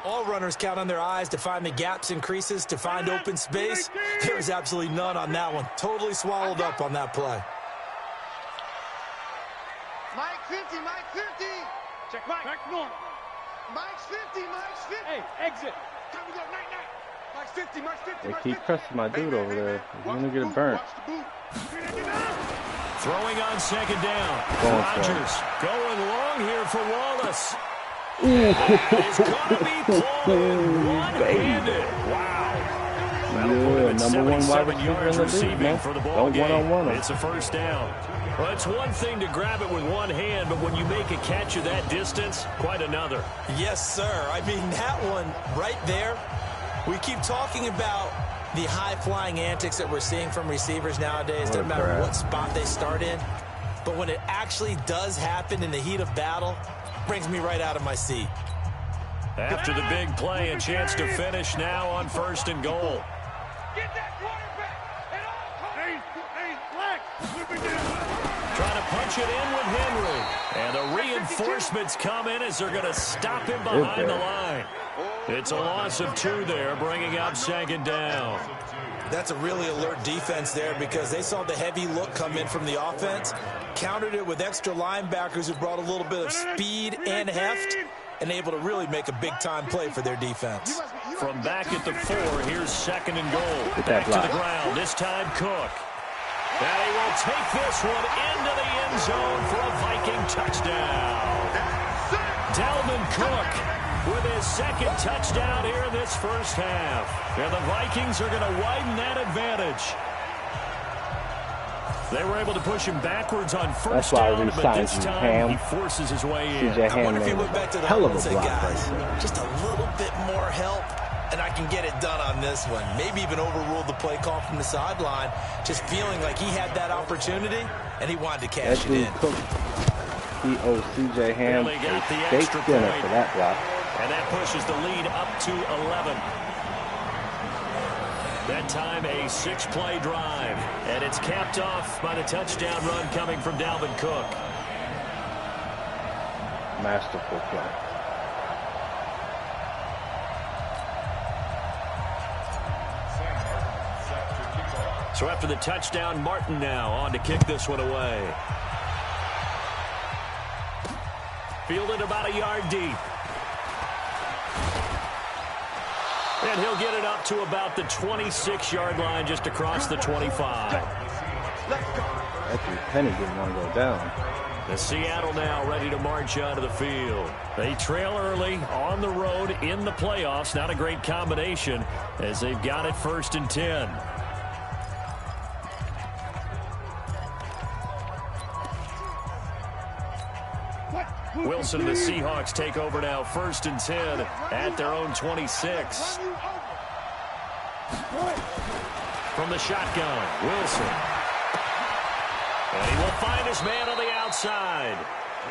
All runners count on their eyes to find the gaps and creases, to find open space. There's absolutely none on that one. Totally swallowed up on that play. Mike 50, Mike 50. Check Mike. Back north. Mike's 50, Mike's 50. Hey, exit. Time to go, night, night. Mike's 50, Mike's 50. They keep pressing my dude over there. He's going to get it burnt. Throwing on 2nd down. Rodgers going long here for Wallace. He's going to be pulled one-handed. Wow. Yeah, number 1 wide receiver in the league, man. For the ball Don't one-on-one him. It's a 1st down. Well, it's one thing to grab it with one hand, but when you make a catch of that distance, quite another. Yes, sir. I mean, that one right there, we keep talking about the high-flying antics that we're seeing from receivers nowadays. Doesn't matter what spot they start in. But when it actually does happen in the heat of battle, it brings me right out of my seat. After the big play, a chance to finish now on 1st and goal. Get that quarterback. Trying to punch it in with Henry. And the reinforcements come in as they're going to stop him behind the line. It's a loss of 2 there, bringing up 2nd down. That's a really alert defense there, because they saw the heavy look come in from the offense, countered it with extra linebackers who brought a little bit of speed and heft, and able to really make a big-time play for their defense. From back at the 4, here's 2nd and goal. Back to the ground, this time Cook. And he will take this one into the end zone for a Viking touchdown. Dalvin Cook with his 2nd touchdown here in this 1st half. And the Vikings are going to widen that advantage. They were able to push him backwards on 1st down, but this time he forces his way in. I wonder if he went back to the hell of a say, guys, just a little bit more help, and I can get it done on this one. Maybe even overruled the play call from the sideline, just feeling like he had that opportunity, and he wanted to cash it in. He owes C.J. Ham a steak dinner for that block. And that pushes the lead up to 11. That time a 6-play drive, and it's capped off by the touchdown run coming from Dalvin Cook. Masterful play. So after the touchdown, Martin now on to kick this one away. Fielded about a yard deep. And he'll get it up to about the 26-yard line, just across the 25. Actually, Penny didn't want to go down. The Seattle now ready to march out of the field. They trail early on the road in the playoffs. Not a great combination as they've got it 1st and 10. Wilson and the Seahawks take over now, 1st and 10 at their own 26. From the shotgun, Wilson. And he will find his man on the outside.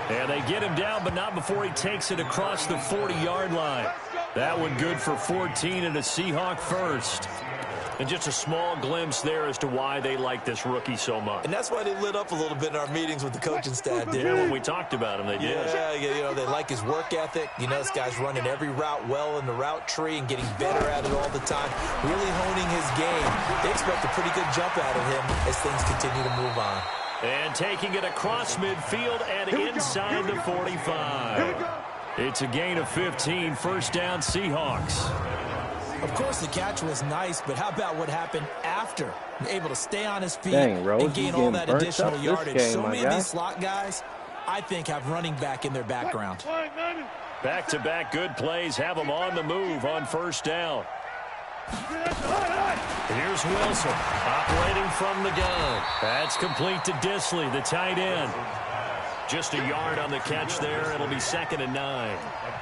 And they get him down, but not before he takes it across the 40-yard line. That one good for 14 and a Seahawk first. And just a small glimpse there as to why they like this rookie so much. And that's why they lit up a little bit in our meetings with the coaching staff, didn't Yeah, they? when we talked about him, they did. Yeah, you know, they like his work ethic. You know, this guy's running every route well in the route tree and getting better at it all the time, really honing his game. They expect a pretty good jump out of him as things continue to move on. And taking it across midfield and inside the 45. It's a gain of 15, first down Seahawks. Of course, the catch was nice, but how about what happened after? Able to stay on his feet Rose, and gain all that additional yardage. So many of these slot guys, I think, have running back in their background. Back-to-back good plays have them on the move on first down. Here's Wilson operating from the gun. That's complete to Disley, the tight end. Just a yard on the catch there. It'll be 2nd and 9.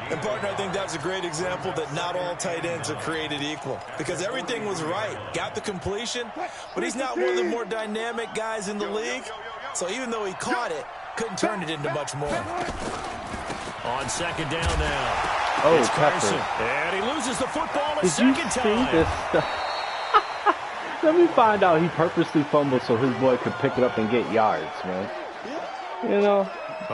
And, partner, I think that's a great example that not all tight ends are created equal. Because everything was right. Got the completion, but he's not one of the more dynamic guys in the league. So even though he caught it, couldn't turn it into much more. On 2nd down now. Oh, it's Carson. Pepper. And he loses the football a Did second you time. see this stuff? Let me find out he purposely fumbled so his boy could pick it up and get yards, man. You know,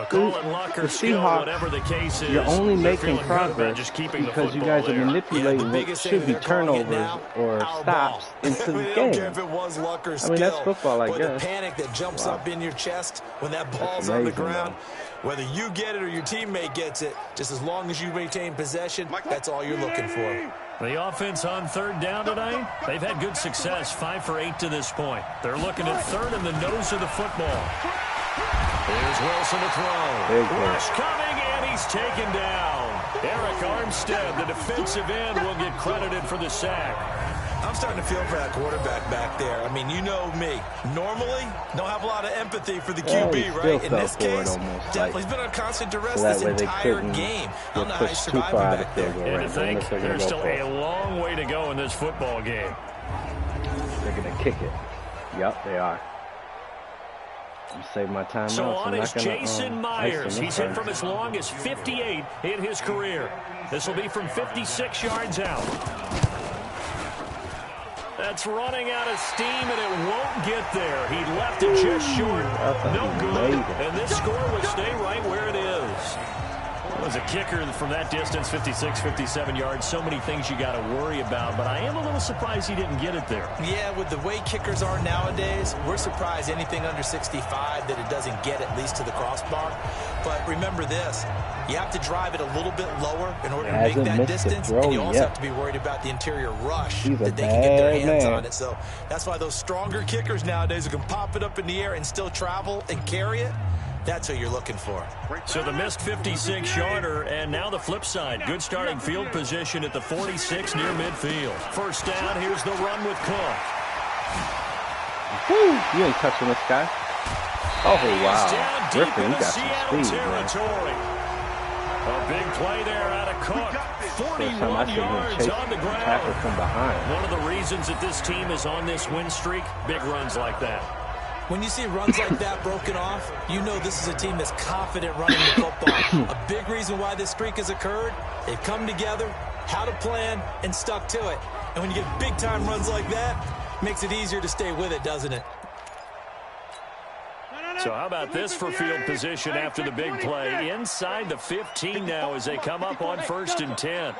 call it luck or skill, whatever the case is. You're only making progress progress because you guys are manipulating what should be turnovers or stops into the game. If it was luck or skill, I mean, that's football, I guess. The panic that jumps up in your chest when that ball's on the ground, whether you get it or your teammate gets it, just as long as you maintain possession, that's all you're looking for. The offense on 3rd down tonight, they've had good success, 5 for 8 to this point. They're looking at 3rd in the nose of the football. Here's Wilson to throw. Rush coming, and he's taken down. Eric Armstead, the defensive end, will get credited for the sack. I'm starting to feel for that quarterback back there. I mean, you know me. Normally, don't have a lot of empathy for the QB, right? In this case, definitely. He's been on constant duress this entire game. I don't know how he's surviving back there. And to think there's still a long way to go in this football game. They're going to kick it. Yep, they are. Save my time. So on is Jason Myers. He's hit from as long as 58 in his career. This will be from 56 yards out. That's running out of steam, and it won't get there. He left it just short. No good. And this score would stay right where it is. As a kicker from that distance, 56, 57 yards, so many things you got to worry about, but I am a little surprised he didn't get it there. Yeah, with the way kickers are nowadays, we're surprised anything under 65 that it doesn't get at least to the crossbar. But remember this, you have to drive it a little bit lower in order to make that distance, and you also have to be worried about the interior rush that they can get their hands on it. So that's why those stronger kickers nowadays who can pop it up in the air and still travel and carry it, that's what you're looking for. So the missed 56-yarder, and now the flip side. Good starting field position at the 46 near midfield. First down, here's the run with Cook. Woo, you ain't touching this guy. Oh, wow. Griffin, you got some speed, man. A big play there out of Cook. 41 yards on the ground. Tackle from behind. One of the reasons that this team is on this win streak, big runs like that. When you see runs like that broken off, you know this is a team that's confident running the football. A big reason why this streak has occurred, they've come together, had a plan, and stuck to it. And when you get big-time runs like that, makes it easier to stay with it, doesn't it? So how about this for field position after the big play? Inside the 15 now as they come up on 1st and 10.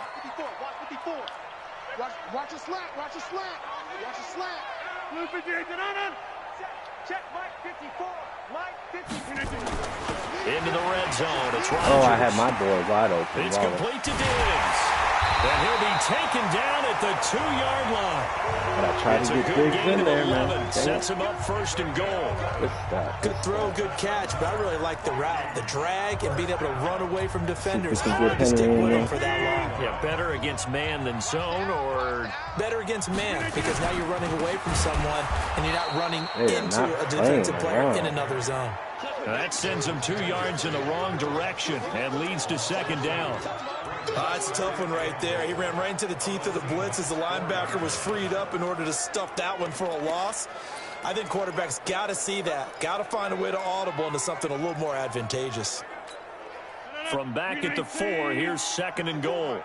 Watch a slant, watch a slant, watch a slant. Check Mike 54. Mike 54. Into the red zone. It's Rodgers. Oh, I had my boy wide open. It's complete to Diggs. And he'll be taken down at the 2-yard line. But I tried to get Diggs in there, man. Sets him up 1st and goal. Good throw, good catch, but I really like the route, the drag, and being able to run away from defenders. Hard to stick with him for that long. Yeah, better against man than zone, or better against man, because now you're running away from someone and you're not running into a defensive player in another zone. Now that sends him 2 yards in the wrong direction and leads to 2nd down. It's a tough one right there. He ran right into the teeth of the blitz as the linebacker was freed up in order to stuff that one for a loss. I think quarterbacks got to see that, got to find a way to audible into something a little more advantageous. from back at the 4. Here's 2nd and goal.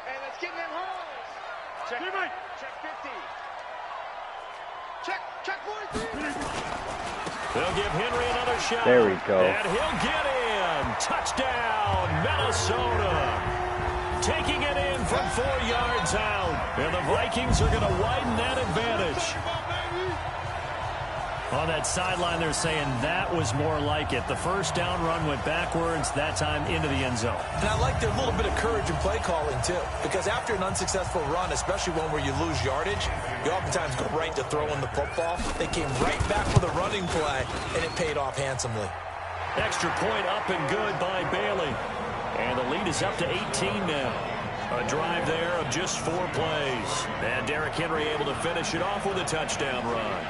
Hey, let's get in them holes. Check 50. Check 43. They'll give Henry another shot. There we go. And he'll get in. Touchdown, Minnesota. Taking it in from 4 yards out. And the Vikings are going to widen that advantage. On that sideline, they're saying that was more like it. The first down run went backwards, that time into the end zone. And I like their little bit of courage in play calling, too. Because after an unsuccessful run, especially one where you lose yardage, you oftentimes go right to throwing the football. They came right back with a running play, and it paid off handsomely. Extra point up and good by Bailey. And the lead is up to 18 now. A drive there of just 4 plays. And Derrick Henry able to finish it off with a touchdown run.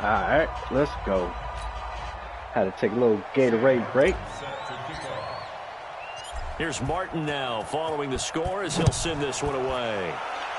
All right, let's go. Had to take a little Gatorade break. Here's Martin now following the score as he'll send this one away.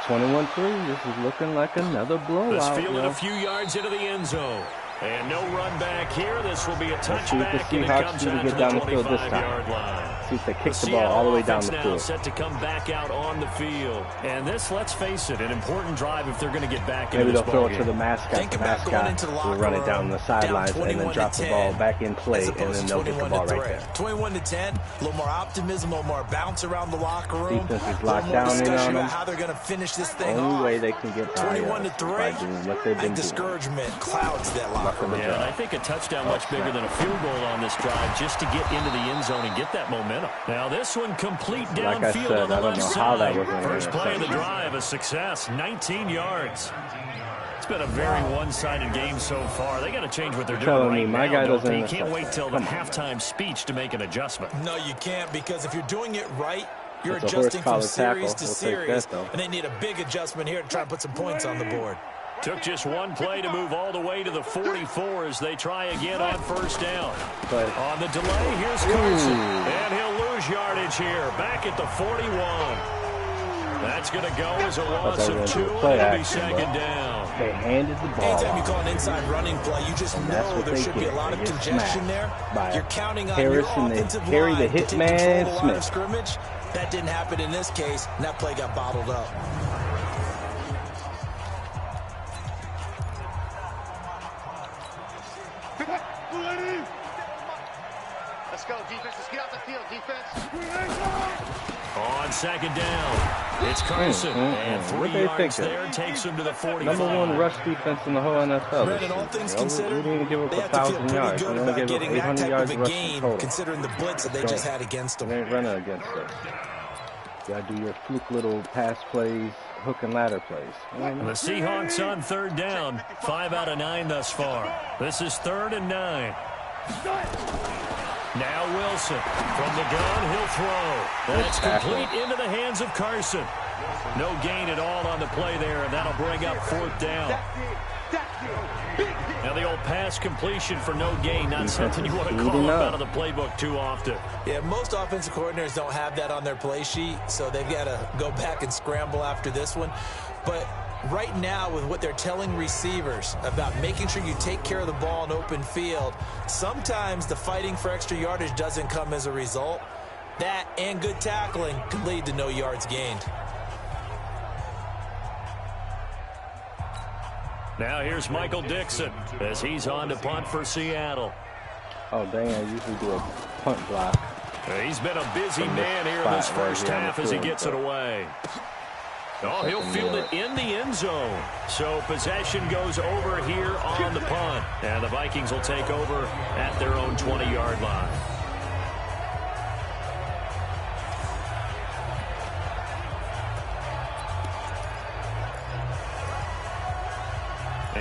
21-3. This is looking like another blowout. This fielded a few yards into the end zone. And no run back here. This will be a touchback, and it comes out to the 25-yard line. See if they kick the ball all the way down the field. Set to come back out on the field. And this, let's face it, an important drive if they're going to get back Maybe into this they'll throw ballgame. it to the mascot. The mascot will run it down the sidelines and then drop the ball back in play, and then they'll get the ball right there. 21-10, a little more optimism, a little more bounce around the locker room. Defense is locked down in on them. How they're going to finish this thing Only off. way they can get by 21-3. doing what they've been doing. Discouragement clouds that locker room. Yeah, and I think a touchdown much bigger than a field goal on this drive just to get into the end zone and get that momentum. Now this one complete Like I downfield said, on the I don't left know how that side. was an First play of the interception. drive, a success, 19 yards. It's been a very one-sided game so far. They got to change what they're doing telling me right my now. guy Don't doesn't they? You intercept. can't wait till the halftime speech to make an adjustment. No, you can't, because if you're doing it right, you're It's a adjusting from horse collar series tackle. to We'll take that, series, though. and they need a big adjustment here to try and put some points on the board. Took just one play to move all the way to the 44 as they try again on first down. But On the delay, here's Carson. And he'll lose yardage here, back at the 41. That's going to go as a loss of 2, and it'll be second down. they handed the ball Anytime you off. call an inside running play, you just And that's know what there they should be a get. lot They of get congestion there. smacked by You're counting on Harrison, your they offensive carry line the to take hitman control of the line Smith. of scrimmage. That didn't happen in this case, and that play got bottled up. Let's go, defense. Let's get off the field, defense. On second down, it's Carson. And 3 What they yards thinking? there takes him to the 45. Number 1 rush defense in the whole NFL. Brandon, all things considered, we didn't give up they have to feel 1,000 pretty yards. good We only about gave up getting that 800 type yards of a rushing game, total. considering the blitz that they just had against them. They ain't running against us. You gotta do your fluke little pass plays, hook and ladder plays. The Seahawks on third down, 5 out of 9 thus far. This is 3rd and 9. Now Wilson from the gun, he'll throw. That's complete into the hands of Carson. No gain at all on the play there, and that'll bring up 4th down. Now the old pass completion for no gain, not something you want to call up out of the playbook too often. Yeah, most offensive coordinators don't have that on their play sheet, so they've got to go back and scramble after this one. But right now, with what they're telling receivers about making sure you take care of the ball in open field, sometimes the fighting for extra yardage doesn't come as a result. That and good tackling could lead to no yards gained. Now here's Michael Dixon as he's on to punt for Seattle. Oh, dang, I usually do a punt block. He's been a busy From this man here in this spot right first here on the half as he field, gets it but- away. Oh, he'll field it in the end zone. So possession goes over here on the punt. And the Vikings will take over at their own 20-yard line.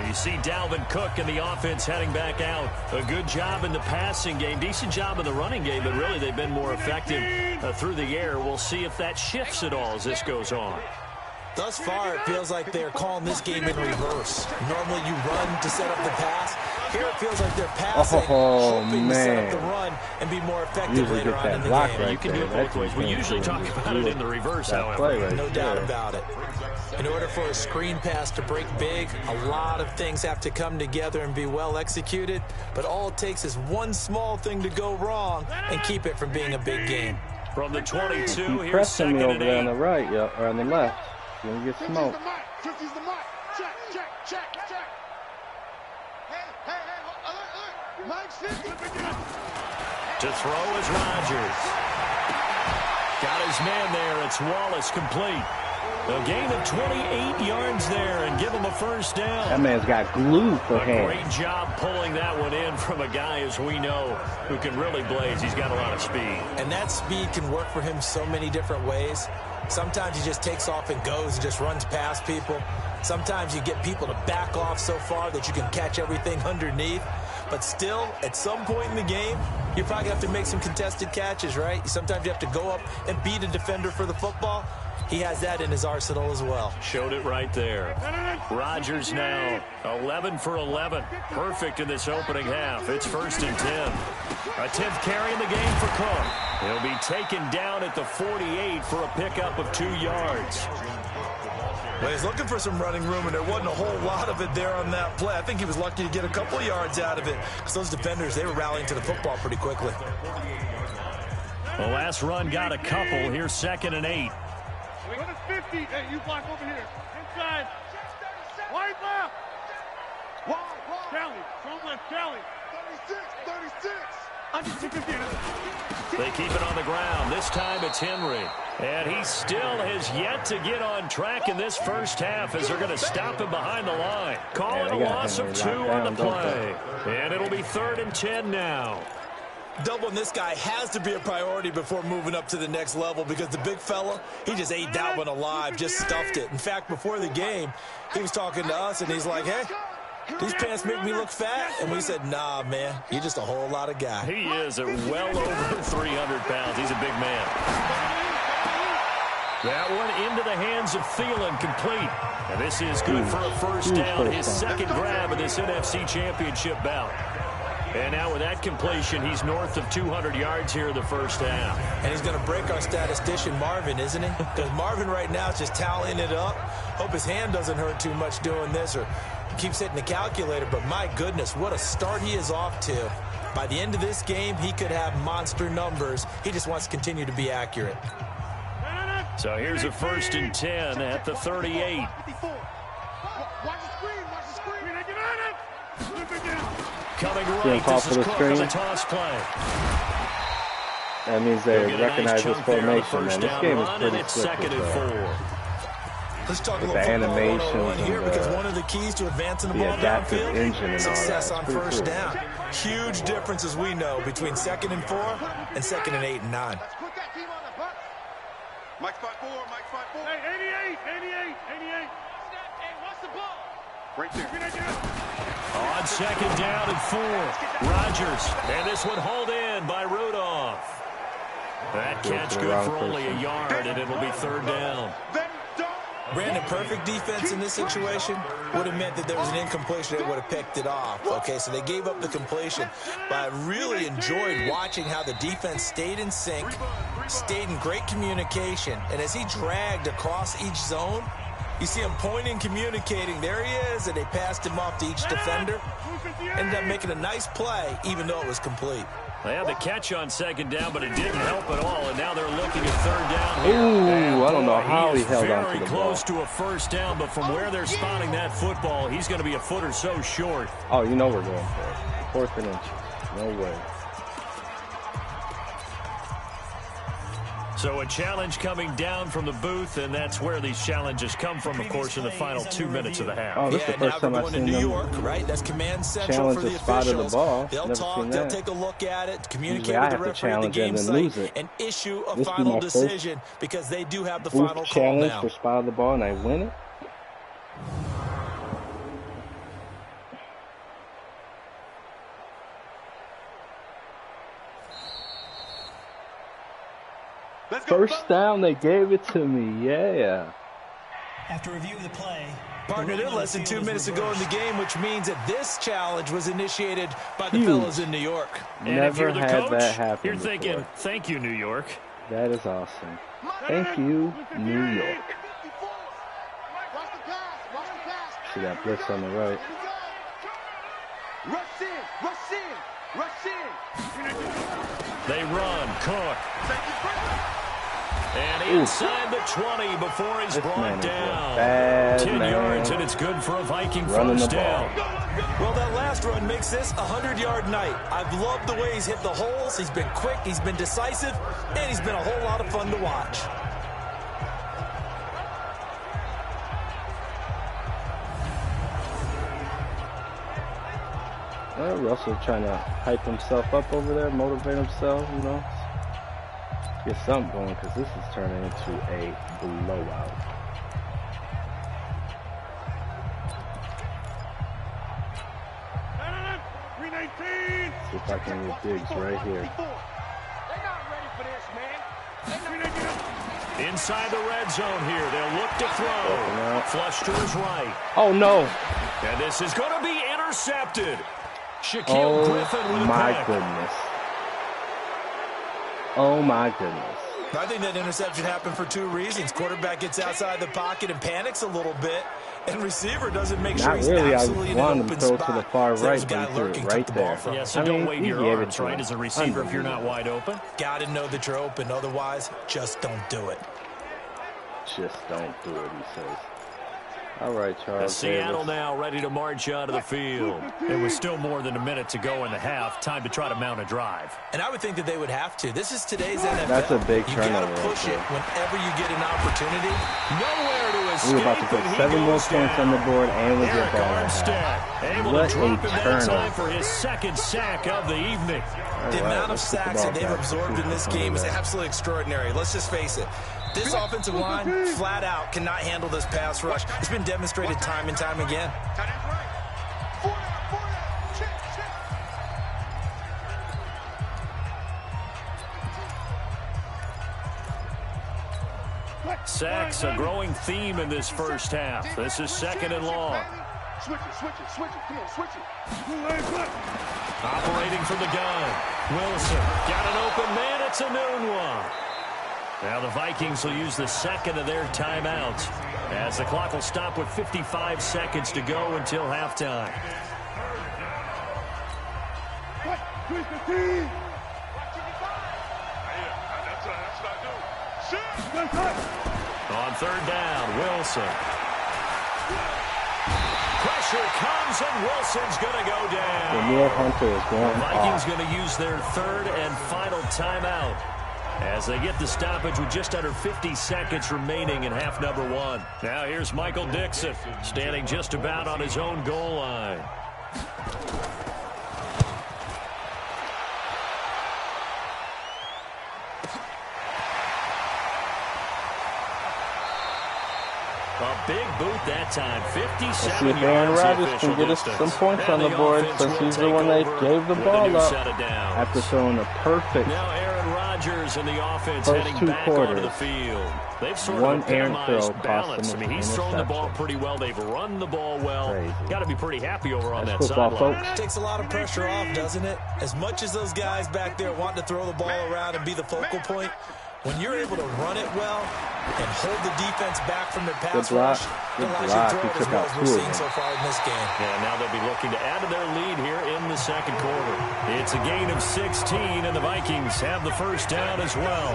You see Dalvin Cook and the offense heading back out. A good job in the passing game, decent job in the running game, but really they've been more effective through the air. We'll see if that shifts at all as this goes on. Thus far, it feels like they're calling this game in reverse. Normally you run to set up the pass. Here it feels like they're passing, hoping to set up the run and be more effective later on in the game. Right, you can do it both ways. We usually talk about it in the reverse, however. No doubt about it. In order for a screen pass to break big, a lot of things have to come together and be well executed, but all it takes is one small thing to go wrong and keep it from being a big game. From the 22, here's pressing me over there on the 2nd and 8. right, or on the left. You're going to get smoked. To throw is Rodgers. Got his man there. It's Wallace complete. A gain of 28 yards there and give him a first down. That man's got glue for him. Great job pulling that one in from a guy, as we know, who can really blaze. He's got a lot of speed. And that speed can work for him so many different ways. Sometimes he just takes off and goes and just runs past people. Sometimes you get people to back off so far that you can catch everything underneath. But still, at some point in the game, you probably have to make some contested catches, right? Sometimes you have to go up and beat a defender for the football. He has that in his arsenal as well. Showed it right there. Rodgers now 11 for 11. Perfect in this opening half. It's 1st and 10. A 10th carry in the game for Cook. He'll be taken down at the 48 for a pickup of 2 yards. Well, he's looking for some running room, and there wasn't a whole lot of it there on that play. I think he was lucky to get a couple yards out of it, because those defenders, they were rallying to the football pretty quickly. The last run got a couple. Here's 2nd and 8. Go to 50. Hey, you block over here. Inside. Wide left. Wide. Kelly. Strong left, Kelly. 36. Under 250. They keep it on the ground. This time it's Henry. And he still has yet to get on track in this first half as they're going to stop him behind the line. Call it a loss of 2 on the play. And it'll be 3rd and 10 now. Doubling this guy has to be a priority before moving up to the next level, because the big fella, he just ate that one alive, just stuffed it. In fact, before the game, he was talking to us, and he's like, hey, these pants make me look fat. And we said, nah, man, you're just a whole lot of guy. He is at well over 300 pounds. He's a big man. That one into the hands of Thielen, complete. And this is good for a first down, his 2nd grab of this NFC Championship bout. And now with that completion, he's north of 200 yards here in the first half. And he's going to break our statistician Marvin, isn't he? Because Marvin right now is just tallying it up. Hope his hand doesn't hurt too much doing this, or keeps hitting the calculator. But my goodness, what a start he is off to. By the end of this game, he could have monster numbers. He just wants to continue to be accurate. So here's a 1st and 10 at the 38. Watch the screen. Coming right, this is Cook on the toss play. That means they recognize his formation, man. This game is pretty slick. 2nd and 4. Let's talk a little football 101 here, because one of the keys to advancing the ball downfield, success on first down. Huge difference, as we know, between 2nd and 4 and 2nd and 8 and 9. Mike's 5-4. Hey, 88. Hey, what's the ball? Right there. On 2nd down and 4, Rodgers. And this one hauled in by Rudolph. That catch good for only a yard, and it'll be 3rd down. Brandon, perfect defense in this situation would have meant that there was an incompletion. They would have picked it off. Okay, so they gave up the completion. But I really enjoyed watching how the defense stayed in sync, stayed in great communication. And as he dragged across each zone, you see him pointing, communicating. There he is, and they passed him off to each defender. Ended up making a nice play, even though it was complete. They had the catch on 2nd down, but it didn't help at all, and now they're looking at 3rd down here. Ooh, I don't know how he held on to the ball. Very close to a first down, but from where they're spotting that football, he's going to be a foot or so short. Oh, you know we're going for it. 4th and inch. No way. So a challenge coming down from the booth, and that's where these challenges come from, of course, in the final 2 minutes of the half. Oh, this is the first time I've seen New them York, right? That's command central for the officials. They'll talk, they'll take a look at it, communicate with the referee at the game site, and issue a final decision, because they do have the final call now. For spot of the ball, and I win it. First down, they gave it to me. Yeah. After review of the play, partner, they're less than 2 minutes ago in the game, which means that this challenge was initiated by the fellas in New York. Never had that happen You're thinking, before. thank you, New York. That is awesome. Thank you, New York. See that blitz on the right. Rush in, rush in, rush in. They run, Cook. And inside the 20 before he's brought down. 10 yards, and it's good for a Viking first down. Well, that last run makes this a 100-yard night. I've loved the way he's hit the holes. He's been quick, he's been decisive, and he's been a whole lot of fun to watch. Well, Russell trying to hype himself up over there, motivate himself, you know. Get something going, because this is turning into a blowout. See if I can get Diggs right here. Inside the red zone here, they'll look to throw. Flush to his right. Oh, no. And this is going to be intercepted. Shaquille Griffin with a my pick. goodness. Oh, my goodness. I think that interception happened for two reasons. Quarterback gets outside the pocket and panics a little bit, and receiver doesn't make sure he's absolutely in an open spot. To the far right, so guy lurking right there. Yeah, so don't wave your arms, right, as a receiver if you're not wide open. Got to know that you're open. Otherwise, just don't do it. Just don't do it, he says. All right, Charles. Seattle now ready to march out of the field. It was still more than a minute to go in the half. Time to try to mount a drive. And I would think that they would have to. This is today's NFL. That's a big turnover. You got to push it whenever you get an opportunity. Nowhere to escape. We're about to put 7 more points on the board, and we get ball at half. Able to drop in that time for his second sack of the evening. The amount of sacks that they've absorbed in this game is absolutely extraordinary. Let's just face it. This offensive line, flat out, cannot handle this pass rush. It's been demonstrated time and time again. Sacks, a growing theme in this first half. This is second and long. Switch it, come on, switch it. Operating from the gun. Wilson got an open man. It's a noon one. Now the Vikings will use the second of their timeouts as the clock will stop with 55 seconds to go until halftime. On third down, Wilson. Pressure comes, and Wilson's going to go down. Danielle Hunter is going The Vikings going to use their third and final timeout as they get the stoppage with just under 50 seconds remaining in half number one. Now here's Michael Dixon standing just about on his own goal line. A big boot that time, 57 yards. Aaron Rodgers can get us some points on the board since he's the one that gave the ball up after throwing a perfect Rodgers and the offense heading back onto the field. They've sort of epitomized balance. I mean, he's thrown the ball pretty well. They've run the ball well. Got to be pretty happy over on that sideline. Takes a lot of pressure off, doesn't it? As much as those guys back there want to throw the ball around and be the focal point, when you're able to run it well and hold the defense back from their pass rush, it allows you to throw it as well as we're seeing so far in this game. Yeah, now they'll be looking to add to their lead here in the second quarter. It's a gain of 16, and the Vikings have the first down as well.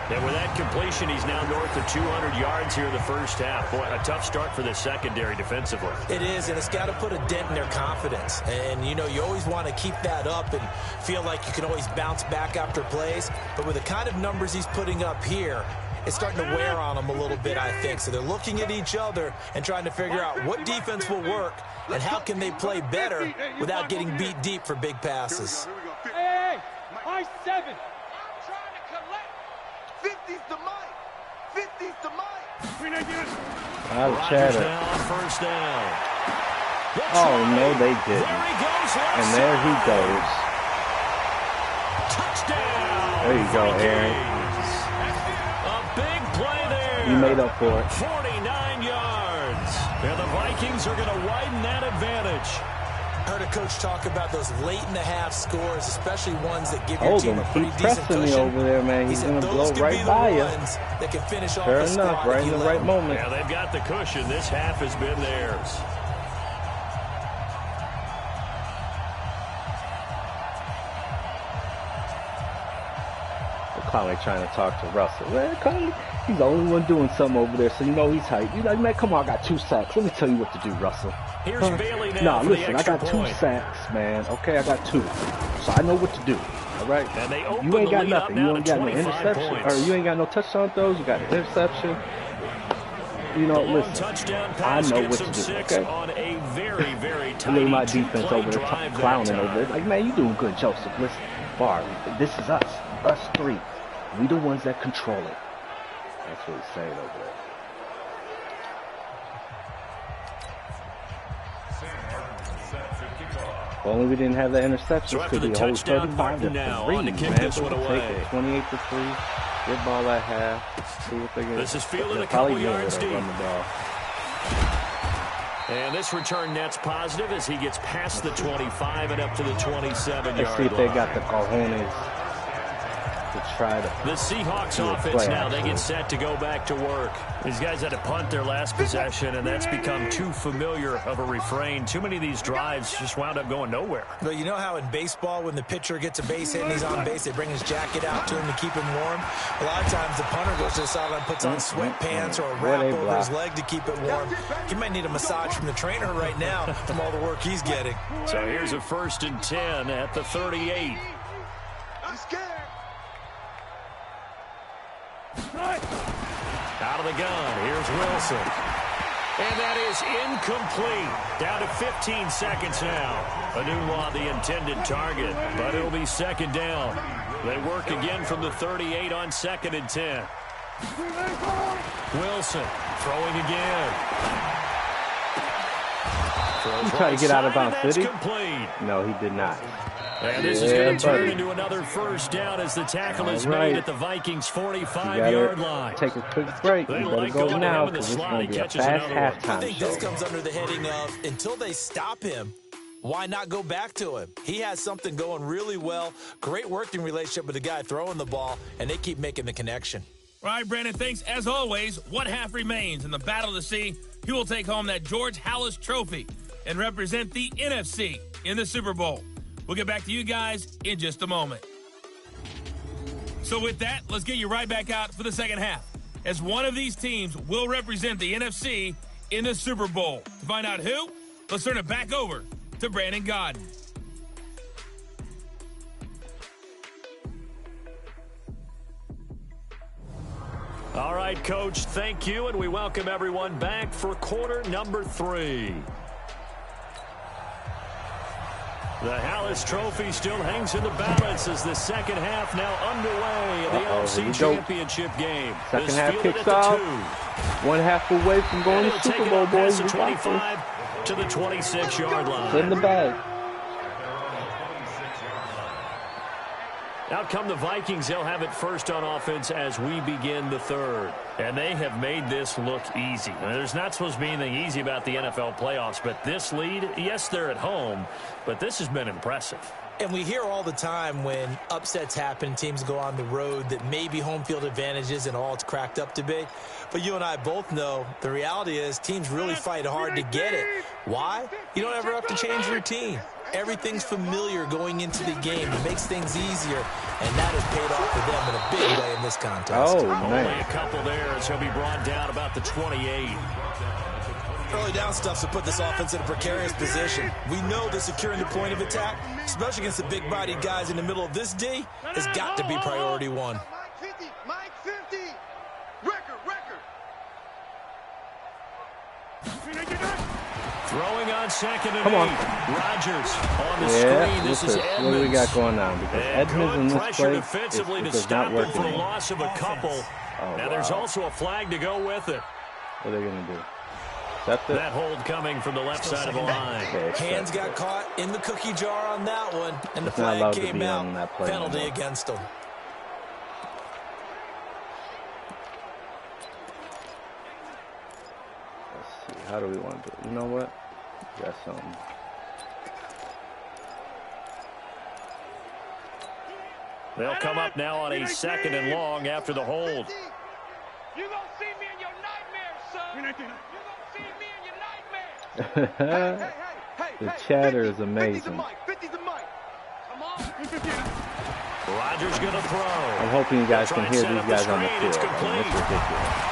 And with that completion, he's now north of 200 yards here in the first half. Boy, a tough start for the secondary defensively. It is, and it's got to put a dent in their confidence. And, you know, you always want to keep that up and feel like you can always bounce back after plays. But with the kind of numbers he's putting up here, it's starting to wear on them a little bit, I think. So they're looking at each other and trying to figure out what defense will work and how can they play better without getting beat deep for big passes. Hey, I-7. 50's the mic. 50's the mic. Out of chatter. First down. Oh, no, they didn't. And there he goes. Touchdown. There you go, Aaron. there. You made up for it. 49 yards. And the Vikings are going to widen that advantage. Heard a coach talk about those late-in-the-half scores, especially ones that give your team a pretty decent cushion. Keep pressing me over there, man. He's going to blow right by you. That can finish off Fair enough, right in the right moment. Yeah, they've got the cushion. This half has been theirs. Conley trying to talk to Russell. Man, Conley, he's the only one doing something over there, so you know he's hyped. He's like, man, come on, I got 2 sacks. Let me tell you what to do, Russell. Here's Bailey now. Nah, listen, I got 2 sacks, man. Okay, I got 2. So I know what to do. All right? And you ain't got nothing. You ain't got no interception. Or you ain't got no touchdown throws. You got an interception. You know, listen, I know what to do, okay? On a very, very look at my defense over there, clowning over there. Like, man, you doing good, Joseph. Listen, Bar, this is us. Us 3. We the ones that control it. That's what he's saying over there. If only we didn't have that interception, so could be a whole 35 to 3, man. We could take it 28 to 3. Get ball at half. See what they're going to do. This is fielded a couple yards deep. And this return net's positive as he gets past the 25 and up to the 27-yard line. Let's see if they got the cojones to try to. The Seahawks offense now, they get set to go back to work. These guys had to punt their last possession, and that's become too familiar of a refrain. Too many of these drives just wound up going nowhere. But you know how in baseball, when the pitcher gets a base hit and he's on base, they bring his jacket out to him to keep him warm? A lot of times the punter goes to the sideline, puts on sweatpants or a wrap over his leg to keep it warm. He might need a massage from the trainer right now from all the work he's getting. So here's a 1st and 10 at the 38. I'm scared. Out of the gun, here's Wilson. And that is incomplete. Down to 15 seconds now. Anunwa, the intended target, but it'll be 2nd down. They work again from the 38 on 2nd and 10. Wilson throwing again. He tried to get out of bounds, did he? Complete. No, he did not. And this is going to turn into another 1st down as the tackle is made at the Vikings' 45-yard line. Take a quick break. You better go now because it's going to be a fast halftime show. I think this comes under the heading of, until they stop him, why not go back to him? He has something going really well. Great working relationship with the guy throwing the ball, and they keep making the connection. All right, Brandon, thanks. As always, one half remains in the battle to see who will take home that George Halas trophy and represent the NFC in the Super Bowl. We'll get back to you guys in just a moment. So with that, let's get you right back out for the second half, as one of these teams will represent the NFC in the Super Bowl. To find out who, let's turn it back over to Brandon Godden. All right, Coach, thank you, and we welcome everyone back for quarter number 3. The Halas Trophy still hangs in the balance as the second half now underway in the NFC Championship game. Second half kicks off. 1 half away from going to Super Bowl, boys. The 25 to the 26-yard line. It's in the bag. Out come the Vikings. They'll have it first on offense as we begin the 3rd. And they have made this look easy. I mean, there's not supposed to be anything easy about the NFL playoffs, but this lead, yes, they're at home, but this has been impressive. And we hear all the time when upsets happen, teams go on the road, that maybe home field advantage isn't all it's cracked up to be. But you and I both know the reality is teams really fight hard to get it. Why? You don't ever have to change routine. Everything's familiar going into the game. It makes things easier, and that has paid off for them in a big way in this contest. Oh, man. Only a couple there as he'll be brought down about the 28. Early down stuff to put this offense in a precarious position. We know that securing the point of attack, especially against the big-bodied guys in the middle of this D, has got to be priority 1. Mike 50. Record. Throwing on 2nd and 8. Come on. Rodgers on the screen. This is Edmonds. What do we got going on? Because Edmonds in this play defensively to is stop not him working. for a loss of a couple. Oh, now there's also a flag to go with it. What are they going to do? That hold coming from the left side of the line. Okay, hands got caught in the cookie jar on that one, and the flag came out. Penalty against them. How do we want to do it? You know what? Got something. They'll come up now on a 2nd and long after the hold. You're going to see me in your nightmares, son. You're going to see me in your nightmares. The chatter is amazing. 50's the mic. Come on. Rodgers going to throw. I'm hoping you guys can hear these guys on the field. I mean, it's ridiculous.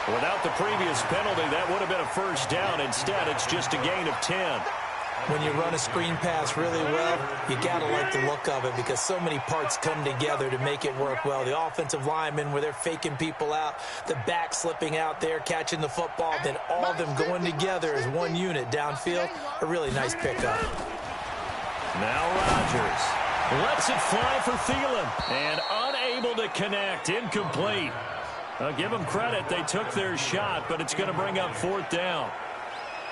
Without the previous penalty, that would have been a first down. Instead, it's just a gain of 10. When you run a screen pass really well, you got to like the look of it because so many parts come together to make it work well. The offensive linemen, where they're faking people out, the back slipping out there, catching the football, then all of them going together as one unit downfield. A really nice pickup. Now Rodgers lets it fly for Thielen and unable to connect. Incomplete. I'll give them credit. They took their shot, but it's going to bring up 4th down.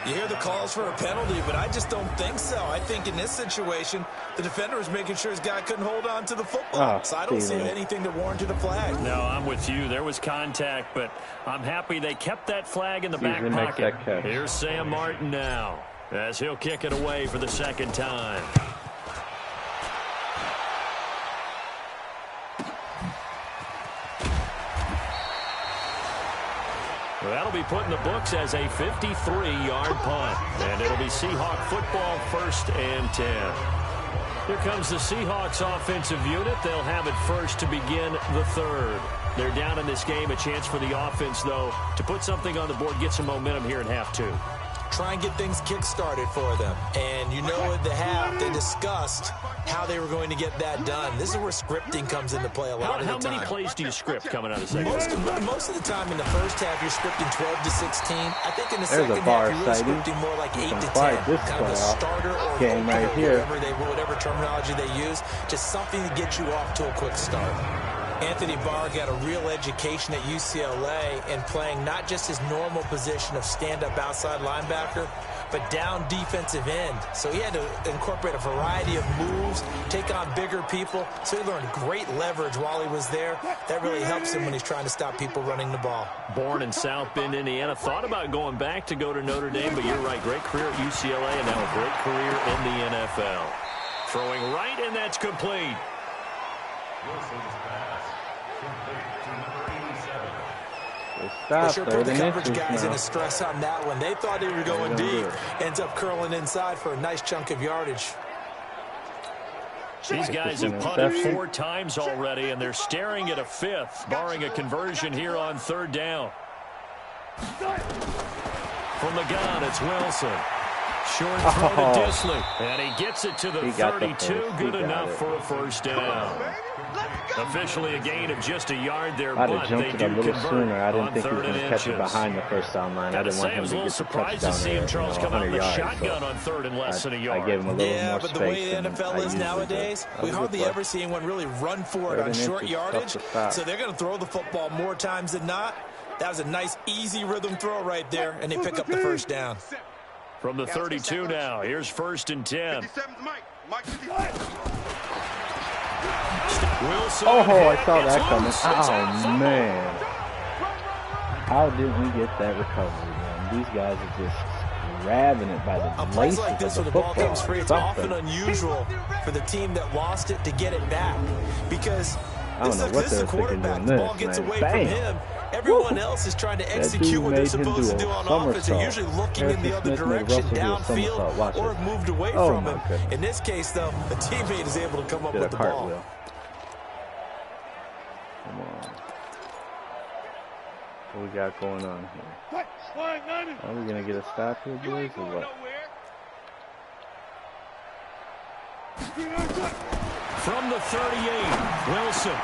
You hear the calls for a penalty, but I just don't think so. I think in this situation, the defender was making sure his guy couldn't hold on to the football. So I don't see anything that warranted a flag. No, I'm with you. There was contact, but I'm happy they kept that flag in the back pocket. Here's Sam Martin now, as he'll kick it away for the 2nd time. Well, that'll be put in the books as a 53-yard punt. And it'll be Seahawk football, 1st and 10. Here comes the Seahawks offensive unit. They'll have it first to begin the 3rd. They're down in this game. A chance for the offense, though, to put something on the board, get some momentum here in half 2. Try and get things kick-started for them. And you know at the half, they discussed how they were going to get that done. This is where scripting comes into play a lot of the time. How many plays do you script coming out of the second? Most of the time in the first half, you're scripting 12 to 16. I think in the second half, you're really scripting more like 8 to 10. Kind of a starter or game right here. Whatever terminology they use. Just something to get you off to a quick start. Anthony Barr got a real education at UCLA in playing not just his normal position of stand-up outside linebacker, but down defensive end. So he had to incorporate a variety of moves, take on bigger people. So he learned great leverage while he was there. That really helps him when he's trying to stop people running the ball. Born in South Bend, Indiana. Thought about going back to go to Notre Dame, but you're right. Great career at UCLA and now a great career in the NFL. Throwing right, and that's complete. They sure put the coverage guys in a stress on that one. They thought they were going deep. Ends up curling inside for a nice chunk of yardage. These guys have punted 4 times already, and they're staring at a 5th, barring a conversion here on 3rd down. From the gun, it's Wilson. Short throw to Disley, and he gets it to the 32. Good enough for a first down. Officially a gain of just a yard there, I'd but have jumped it a little sooner. I didn't think he was going to catch it behind the first down line. I didn't want him to get the touchdown there, Charles come out of the shotgun on 3rd and less than a yard. I gave him a little more space. Yeah, but the way the NFL is nowadays, we hardly ever see anyone really run for it on short yardage. So they're going to throw the football more times than not. That was a nice, easy rhythm throw right there, and they pick up the first down. From the 32 now, here's 1st and 10. Wilson, oh, I saw that coming. Oh, man. How didn't we get that recovery, man? These guys are just grabbing it by the laces like this of the the ball comes free, it's often unusual for the team that lost it to get it back. Because this is the quarterback. The ball gets away from him. Everyone else is trying to execute what they're supposed to do on offense. They're usually looking in the other direction, downfield, or have moved away from him. In this case, though, the teammate is able to come up with the ball. Come on. What we got going on here? Are we going to get a stop here, boys, or what? From the 38, Wilson.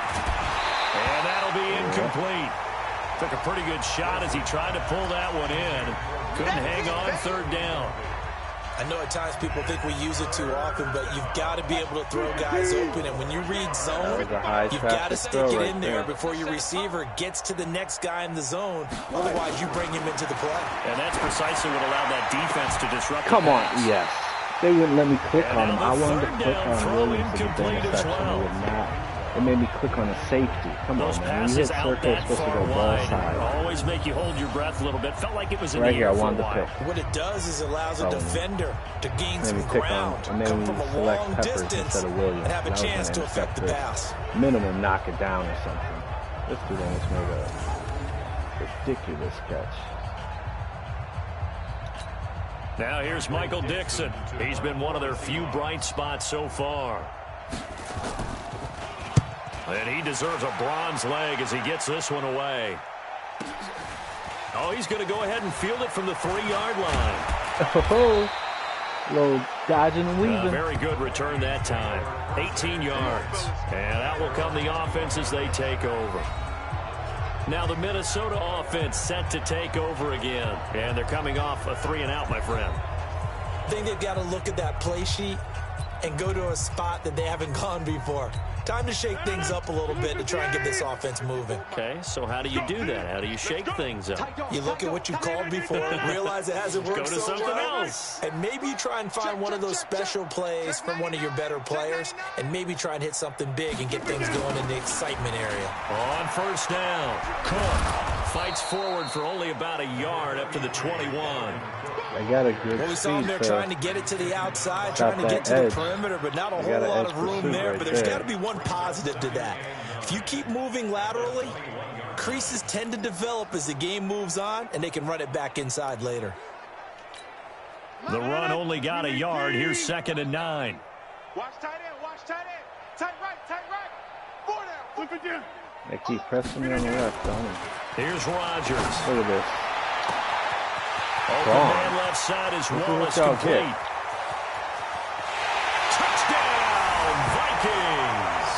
And that'll be incomplete. Took a pretty good shot as he tried to pull that one in. Couldn't hang on 3rd down. I know at times people think we use it too often, but you've got to be able to throw guys open. And when you read zone, you've got to stick it in there before your receiver gets to the next guy in the zone. Otherwise, you bring him into the play. And that's precisely what allowed that defense to disrupt. Come on, yes. They wouldn't let me click on him. I wanted to click on Williams to get the interception. They would not It made me click on a safety. Come on, man. You hit circle, it's supposed to go ball side. Always make you hold your breath a little bit. Felt like it was in right the here, air I wanted for a while. to pick. What it does is allows a defender to gain some pick ground, on, come from a long distance, instead of Williams. and have a chance to affect the pass. Minimum knock it down or something. This dude almost made a ridiculous catch. Now here's Michael Dixon. He's been one of their few bright spots so far. And he deserves a bronze leg as he gets this one away. Oh, he's going to go ahead and field it from the 3-yard line. Oh, little dodging and weaving. Very good return that time. 18 yards. And out will come the offense as they take over. Now the Minnesota offense set to take over again. And they're coming off a 3-and-out, my friend. I think they've got to look at that play sheet and go to a spot that they haven't gone before. Time to shake things up a little bit to try and get this offense moving. Okay, so how do you do that? How do you shake things up? You look at what you called before, realize it hasn't worked so well. Go to something else. And maybe you try and find one of those special plays from one of your better players, and maybe try and hit something big and get things going in the excitement area. On first down, Cook fights forward for only about a yard up to the 21. I got a good we saw him there trying to get it to the outside, trying to get to the perimeter, but not a whole lot of room there. But there's got to be one positive to that. If you keep moving laterally, creases tend to develop as the game moves on, and they can run it back inside later. The run only got a yard. Here's 2nd and 9. Watch tight end, watch tight end. Tight right, 4 down. Flip it down. They keep pressing me on the left, don't they? Here's Rodgers. Look at this. Open man left side is Wallace complete. Touchdown, Vikings.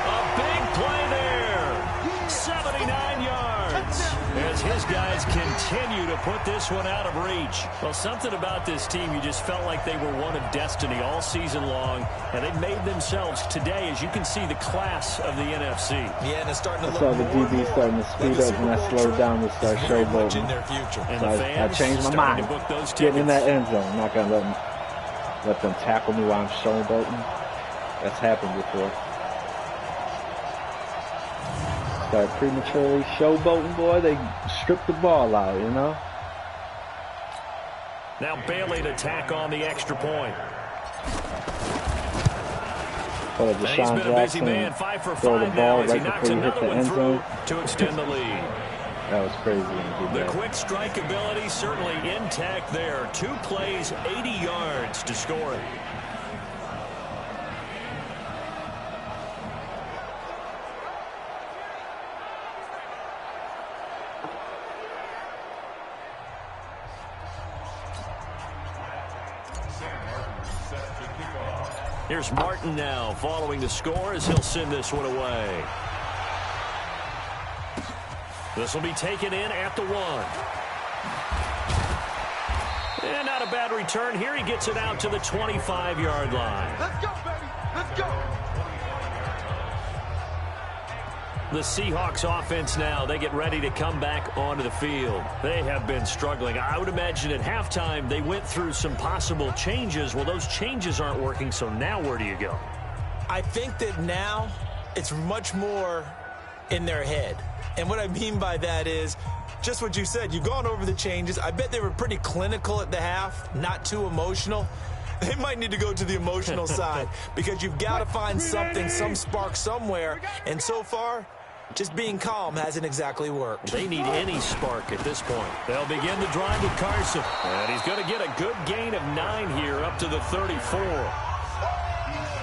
A big play there. 79 yards. As his guys continue to put this one out of reach. Well, something about this team, you just felt like they were one of destiny all season long. And they made themselves today, as you can see, the class of the NFC. Yeah, and it's starting to look the DB starting to speed up when I slowed down and start showboating. In their future. And so I changed my mind. Getting in that end zone. I'm not going to let them tackle me while I'm showboating. That's happened before. Start prematurely showboating, boy. They strip the ball out, you know. Now Bailey to tack on the extra point. And he's been a busy man, 5 for 5 now as he knocks another one through to extend the lead. That was crazy. The quick strike ability certainly intact there. 2 plays, 80 yards to score it. Here's Martin now following the score as he'll send this one away. This will be taken in at the 1. And not a bad return here. He gets it out to the 25-yard line. Let's go, baby. Let's go. The Seahawks offense now, they get ready to come back onto the field. They have been struggling. I would imagine at halftime they went through some possible changes. Well, those changes aren't working, so now where do you go? I think that now it's much more in their head. And what I mean by that is just what you said. You've gone over the changes. I bet they were pretty clinical at the half, not too emotional. They might need to go to the emotional side because you've got to find something, some spark somewhere. And so far, just being calm hasn't exactly worked. They need any spark at this point. They'll begin the drive with Carson. And he's going to get a good gain of 9 here up to the 34.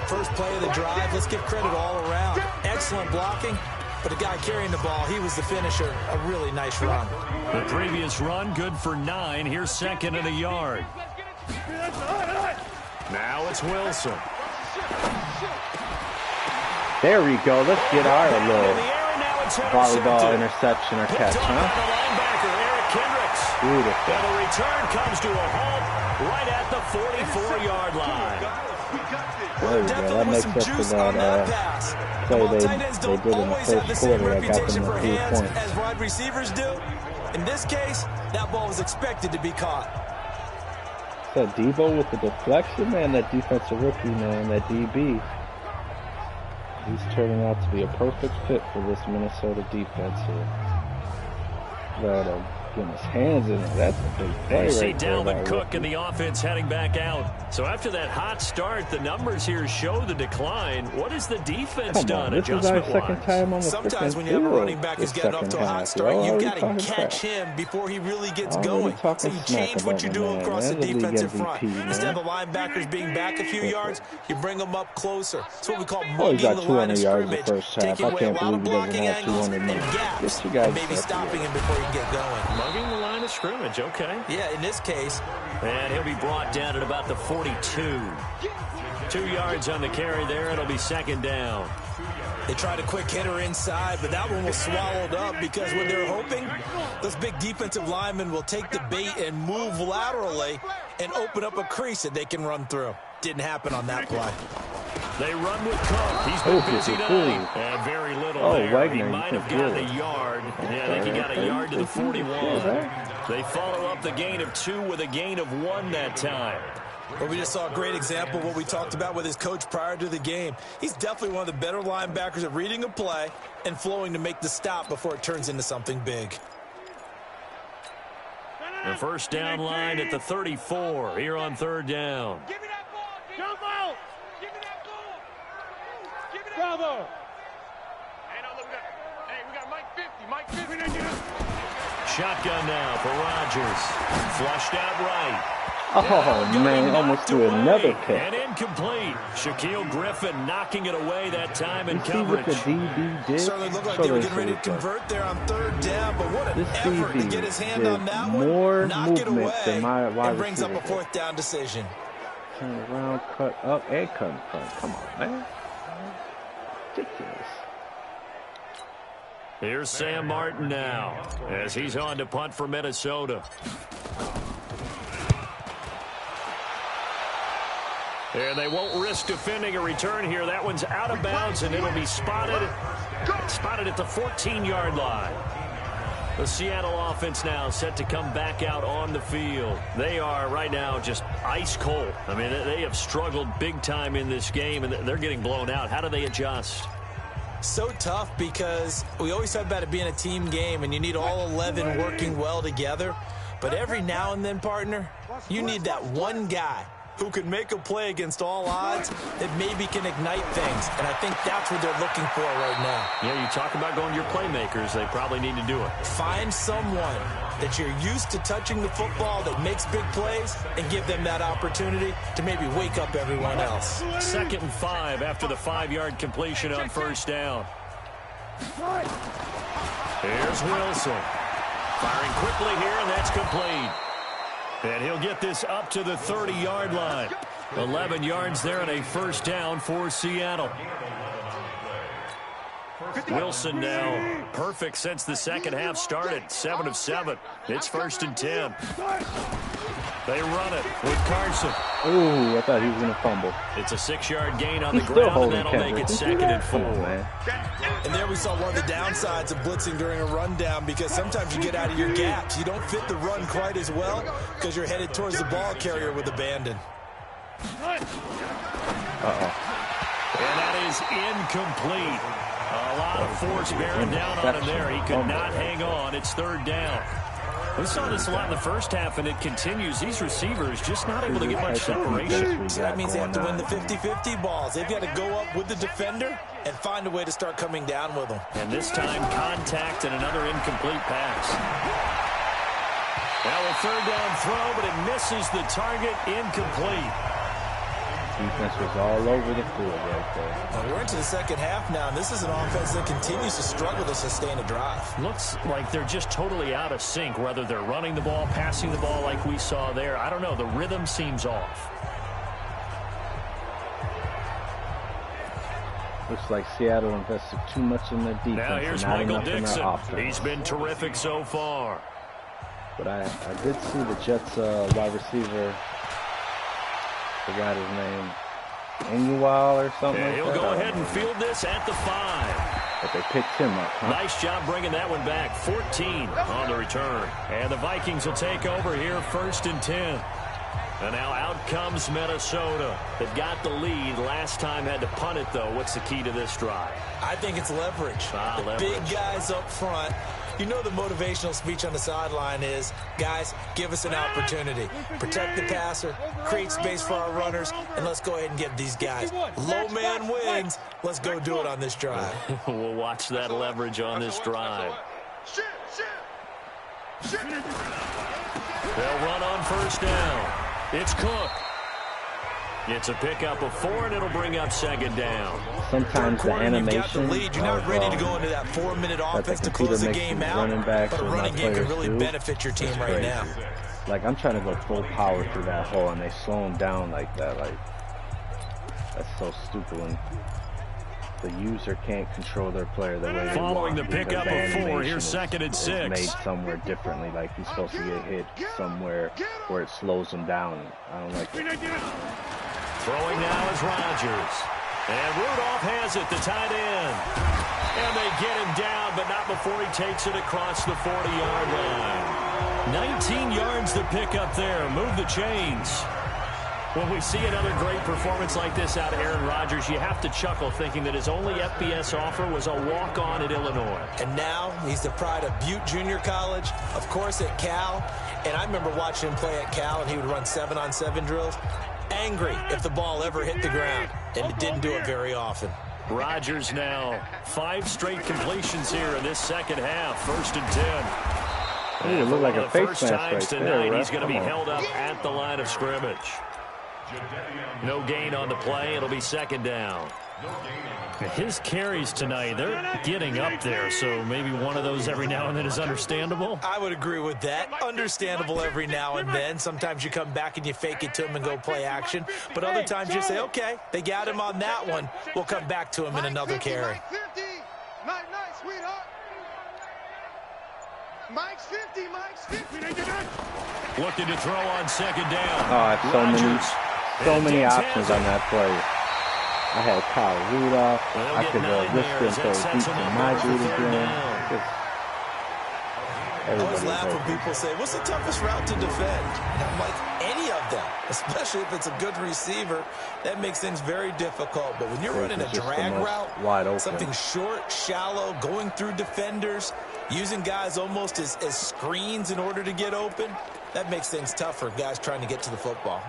First play of the drive, let's give credit all around. Excellent blocking, but the guy carrying the ball, he was the finisher. A really nice run. The previous run, good for 9. Here's 2nd and a yard. Now it's Wilson. There we go. Let's get our little volleyball interception or catch, huh? Beautiful. And the return comes to a halt right at the 44-yard line. There we go. That makes up for that play they did in the first quarter. I got them the 3 points. As wide receivers do. In this case, that ball was expected to be caught. That Debo with the deflection, man. That defensive rookie, man. That DB. He's turning out to be a perfect fit for this Minnesota defense here. Getting his hands in it. That's a big play. You see Dalvin Cook and the offense heading back out. So after that hot start, the numbers here show the decline. What has the defense done adjustment-wise? Sometimes when you have a running back who's getting off to a hot start, you've got to catch him before he really gets going. So you change what you're doing across the defensive front. Instead of the linebackers being back a few yards, you bring them up closer. It's what we call mugging the line of scrimmage, taking away a lot of blocking angles and gaps, and maybe stopping him before he can get going. Mugging the line of scrimmage, okay. Yeah, in this case. And he'll be brought down at about the 42. 2 yards on the carry there. It'll be second down. They tried a quick hitter inside, but that one was swallowed up because when they're hoping, those big defensive linemen will take the bait and move laterally and open up a crease that they can run through. Didn't happen on that play. They run with Cook. He's been busy tonight. And very little there. Wagner, he might have gotten a yard. Yeah, I think he got a yard to the 41. They follow up the gain of 2 with a gain of 1 that time. Well, we just saw a great example of what we talked about with his coach prior to the game. He's definitely one of the better linebackers at reading a play and flowing to make the stop before it turns into something big. The first down line at the 34 here on third down. Give me that ball, jump out. Give me that ball. Give me that bravo. Hey, no, look at that. Hey, we got Mike 50. Mike 50. Shotgun now for Rodgers. Flushed out right. Oh, man, almost threw another pick. And incomplete. Shaquille Griffin knocking it away that time in coverage. You see what the DB did? Certainly looked like they were getting ready to convert there on third down, but what an effort to get his hand on that one, knock it away, and brings up a fourth down decision. Turn around, cut up, and cut in front. Come on, man. Ridiculous. Here's Sam Martin now as he's on to punt for Minnesota. And they won't risk defending a return here. That one's out of bounds, and it'll be spotted at the 14-yard line. The Seattle offense now set to come back out on the field. They are right now just ice cold. I mean, they have struggled big time in this game, and they're getting blown out. How do they adjust? So tough because we always talk about it being a team game, and you need all 11 working well together. But every now and then, partner, you need that one guy who can make a play against all odds that maybe can ignite things. And I think that's what they're looking for right now. Yeah, you talk about going to your playmakers. They probably need to do it. Find someone that you're used to touching the football that makes big plays and give them that opportunity to maybe wake up everyone else. 2nd and 5 after the 5-yard completion on first down. Here's Wilson. Firing quickly here, and that's complete. And he'll get this up to the 30-yard line. 11 yards there and a first down for Seattle. Wilson now perfect since the second half started. 7 of 7. It's 1st and 10. They run it with Carson. Ooh, I thought he was going to fumble. It's a 6-yard gain on the ground, and that'll make it 2nd and 4. And there we saw one of the downsides of blitzing during a rundown, because sometimes you get out of your gaps. You don't fit the run quite as well because you're headed towards the ball carrier with abandon. And that is incomplete. A lot of force bearing down on him there. He could not hang on. It's 3rd down. We saw this a lot in the first half, and it continues. These receivers just not able to get much separation. So that means they have to win the 50-50 balls. They've got to go up with the defender and find a way to start coming down with them. And this time, contact and another incomplete pass. Now a 3rd down throw, but it misses the target. Incomplete. Defense was all over the field right there. Well, we're into the second half now, and this is an offense that continues to struggle to sustain a drive. Looks like they're just totally out of sync, whether they're running the ball, passing the ball like we saw there. I don't know. The rhythm seems off. Looks like Seattle invested too much in their defense. Now here's Michael Dixon. He's been terrific so far. But I did see the Jets wide receiver. Forgot his name, Annual or something like that. He'll go ahead and field this at the 5. But they picked him up, huh? Nice job bringing that one back. 14 on the return. And the Vikings will take over here 1st and 10. And now out comes Minnesota. They've got the lead. Last time had to punt it, though. What's the key to this drive? I think it's leverage. Big guys up front. You know the motivational speech on the sideline is, guys, give us an opportunity. Protect the passer, create space for our runners, and let's go ahead and give these guys. Low man wins. Let's go do it on this drive. We'll watch that leverage on this drive. They'll run on first down. It's Cook. It's a pickup of 4, and it'll bring up second down. Sometimes the animation, you've got the lead. You're not ready to go into that 4-minute offense to close the game out, but a running game can really benefit your team right now. Like, I'm trying to go full power through that hole, and they slow them down like that. Like, that's so stupid when the user can't control their player the way they want. Following the pickup of 4, here's second and 6. Made somewhere differently. Like, he's supposed to get hit somewhere where it slows him down. I don't like it. Throwing now is Rodgers. And Rudolph has it, the tight end. And they get him down, but not before he takes it across the 40-yard line. 19 yards to pick up there. Move the chains. When we see another great performance like this out of Aaron Rodgers, you have to chuckle thinking that his only FBS offer was a walk-on at Illinois. And now he's the pride of Butte Junior College, of course at Cal. And I remember watching him play at Cal, and he would run 7-on-7 drills. Angry if the ball ever hit the ground, and it didn't do it very often. Rodgers now 5 straight completions here in this second half. 1st and 10. Ooh, it looked like a face first mask times right tonight, there, he's going to be held up at the line of scrimmage. No gain on the play. It'll be second down. His carries tonight, they're getting up there, so maybe one of those every now and then is understandable. I would agree with that. Understandable every now and then. Sometimes you come back and you fake it to him and go play action. But other times you say, okay, they got him on that one. We'll come back to him in another carry. Nice, sweetheart. Mike's 50, Mike's 50. Looking to throw on second down. Oh, I have so many options on that play. I had Kyle Rudolph. I could risk him so deep in my duty game. I always laugh when people say, what's the toughest route to defend? And I'm like, any of them, especially if it's a good receiver. That makes things very difficult. But when you're running a drag route, something short, shallow, going through defenders, using guys almost as screens in order to get open, that makes things tougher, guys trying to get to the football.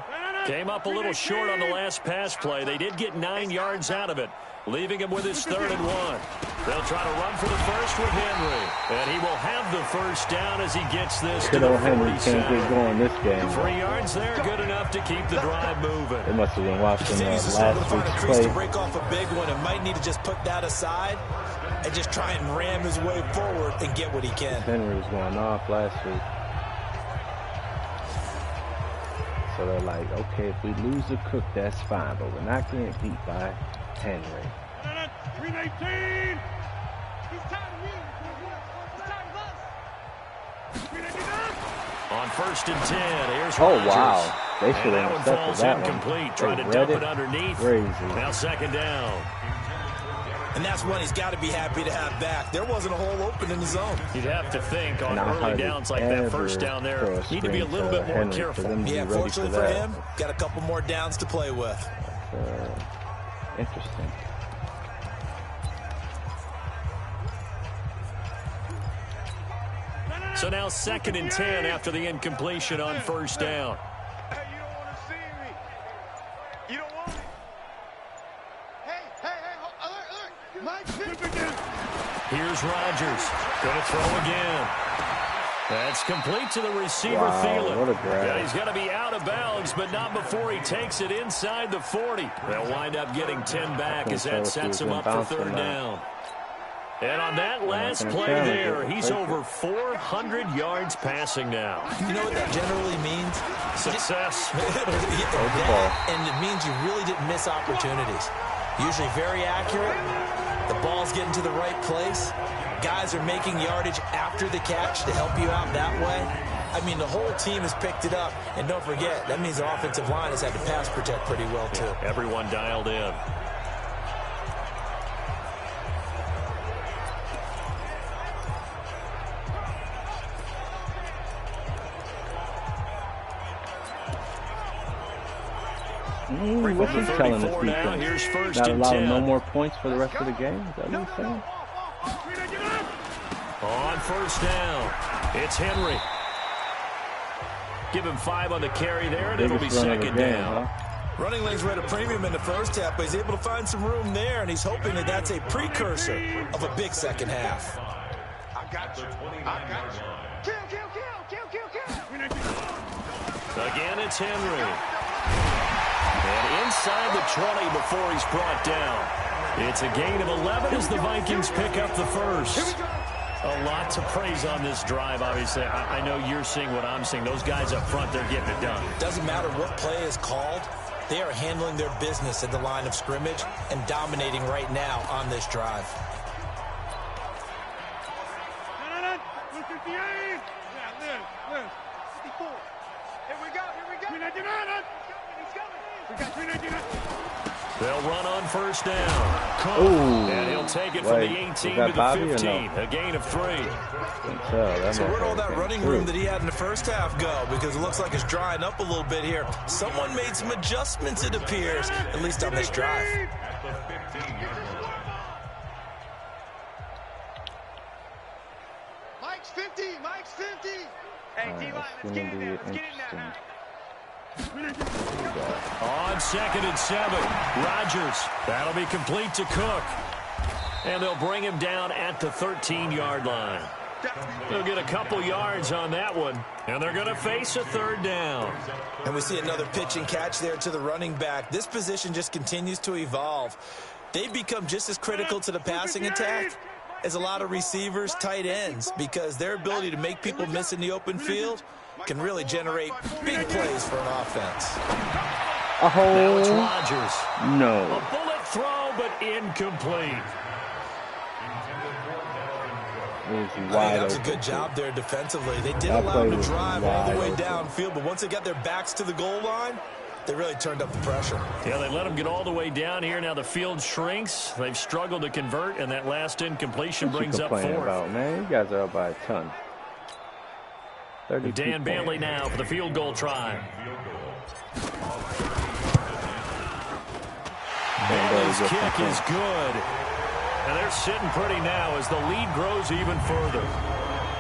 Came up a little short on the last pass play. They did get 9 yards out of it, leaving him with his 3rd and 1. They'll try to run for the first with Henry. And he will have the first down as he gets this to the 47. Henry can't get going this game. 3 yards there, good enough to keep the drive moving. They must have been watching last week's play. To break off a big one and might need to just put that aside and just try and ram his way forward and get what he can. Henry was going off last week. So they're like, okay, if we lose the Cook, that's fine, but we're not getting beat by Henry. 319. On 1st and 10, here's Oh, Rodgers. wow. They should have intercepted that one. Falls incomplete. Trying to dump it underneath. Crazy. Now second down. And that's one he's got to be happy to have back. There wasn't a hole open in the zone. You'd have to think on early downs like that first down there, need to be a little bit more careful. Yeah, fortunately for him, got a couple more downs to play with. Interesting. So now 2nd and 10 after the incompletion on first down. Hey, you don't want to see me. You don't want me. Hey, alert. Mike's 50. Here's Rodgers. Going to throw again. That's complete to the receiver, Thielen. What a grab. Yeah, he's got to be out of bounds, but not before he takes it inside the 40. They'll wind up getting 10 back as that sets him up for 3rd down. And on that last play there, he's over 400 yards passing now. You know what that generally means? Success. And it means you really didn't miss opportunities. Usually very accurate. The ball's getting to the right place. Guys are making yardage after the catch to help you out that way. I mean, the whole team has picked it up. And don't forget, that means the offensive line has had to pass protect pretty well, too. Everyone dialed in. What's he telling this now. defense? Here's first Not and allow 10. no more points for the rest of the game? Is that what he's saying? On first down, it's Henry. Give him 5 on the carry there, and it'll be second down. Huh? Running lanes were at a premium in the first half, but he's able to find some room there, and he's hoping that that's a precursor of a big second half. I got you. I got you. Kill. Again, it's Henry. And inside the 20 before he's brought down. It's a gain of 11 as the Vikings pick up the first. A lot to praise on this drive, obviously. I know you're seeing what I'm seeing. Those guys up front, they're getting it done. Doesn't matter what play is called. They are handling their business at the line of scrimmage and dominating right now on this drive. They'll run on first down. And he'll take it from the 18 to the 15. A gain of 3. So where'd all that running room that he had in the first half go? Because it looks like it's drying up a little bit here. Someone made some adjustments, it appears, at least on this drive. Mike's 50. Hey, D-line, let's get in there. Let's get in there now. On second and 7, Rodgers. That'll be complete to Cook. And they'll bring him down at the 13-yard line. They'll get a couple yards on that one, and they're going to face a third down. And we see another pitch and catch there to the running back. This position just continues to evolve. They become just as critical to the passing attack as a lot of receivers, tight ends, because their ability to make people miss in the open field can really generate big plays for an offense. Now it's Rodgers. No. A bullet throw, but incomplete. That was a good job there defensively. They did allow him to drive all the way downfield, but once they got their backs to the goal line, they really turned up the pressure. Yeah, they let him get all the way down here. Now the field shrinks. They've struggled to convert, and that last incompletion brings up 4th. About, man? You guys are up by a ton. Dan Bailey now for the field goal try. Bailey's kick is good. And they're sitting pretty now as the lead grows even further.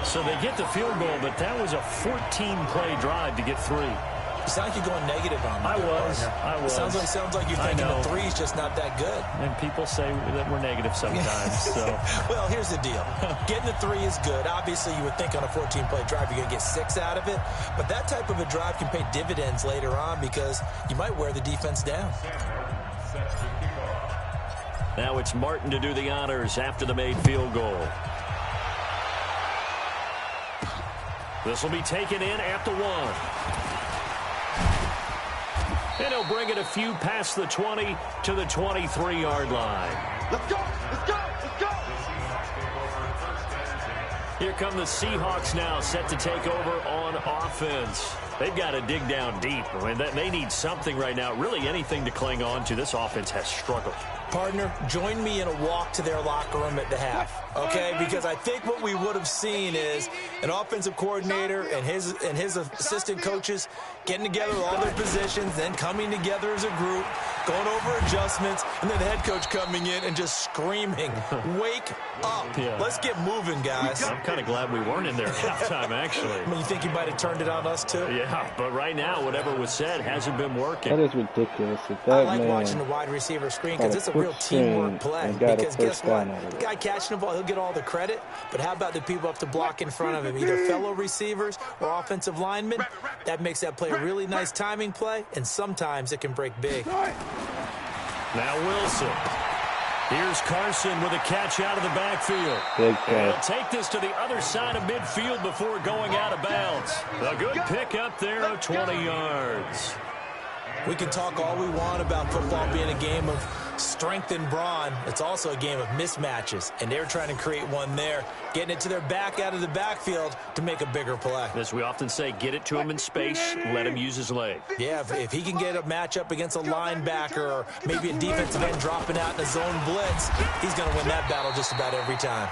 So they get the field goal, but that was a 14-play drive to get 3. You sound like you're going negative on me. I was. Sounds like you're thinking the 3's just not that good. And people say that we're negative sometimes. So. Well, here's the deal. Getting the 3 is good. Obviously, you would think on a 14-play drive you're going to get 6 out of it. But that type of a drive can pay dividends later on because you might wear the defense down. Now it's Martin to do the honors after the made field goal. This will be taken in at the 1. And he'll bring it a few past the 20 to the 23-yard line. Let's go! Here come the Seahawks now, set to take over on offense. They've got to dig down deep. I mean, they need something right now, really anything to cling on to. This offense has struggled. Partner, join me in a walk to their locker room at the half, okay? Because I think what we would have seen is an offensive coordinator and his assistant coaches getting together with all their positions, then coming together as a group, going over adjustments, and then the head coach coming in and just screaming, wake up. Yeah. Let's get moving, guys. I'm kind of glad we weren't in there at halftime, actually. I mean, you think you might have turned it on us, too? Yeah, but right now, whatever was said hasn't been working. That is ridiculous. I like watching the wide receiver screen because it's a real teamwork play. Because guess what? The guy catching the ball, he'll get all the credit. But how about the people up to block in front of him? Either fellow receivers or offensive linemen. That makes that play a really nice timing play, and sometimes it can break big. Now Wilson. Here's Carson with a catch out of the backfield. He'll take this to the other side of midfield before going out of bounds. A good pickup there of 20 yards. We can talk all we want about football being a game of strength and brawn. It's also a game of mismatches, and they're trying to create one there, getting it to their back out of the backfield to make a bigger play. As we often say, get it to him in space, let him use his leg. Yeah, if he can get a matchup against a linebacker or maybe a defensive end dropping out in a zone blitz, he's going to win that battle just about every time.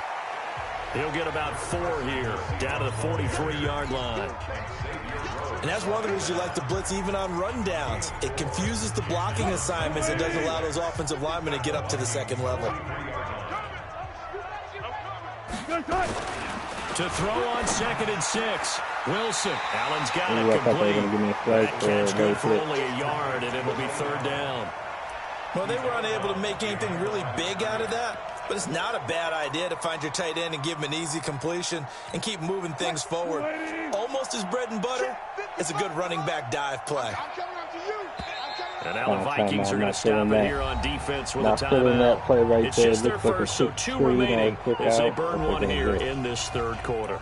He'll get about 4 here, down to the 43-yard line. And that's one of the reasons you like to blitz even on rundowns. It confuses the blocking assignments. It doesn't allow those offensive linemen to get up to the second level. To throw on 2nd and 6. Wilson. Allen's got it complete. That catch good for only a yard, and it'll be 3rd down. Well, they were unable to make anything really big out of that, but it's not a bad idea to find your tight end and give him an easy completion and keep moving things forward. Almost as bread and butter, it's a good running back dive play. And now the Vikings are going to stop it here on defense with a timeout. It's just their first, so 2 remaining as they burn one here in this 3rd quarter.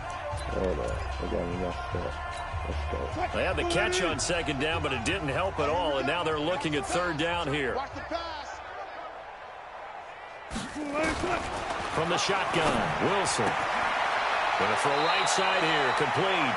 They had the catch on 2nd down, but it didn't help at all, and now they're looking at 3rd down here. From the shotgun, Wilson. Going to throw right side here, complete.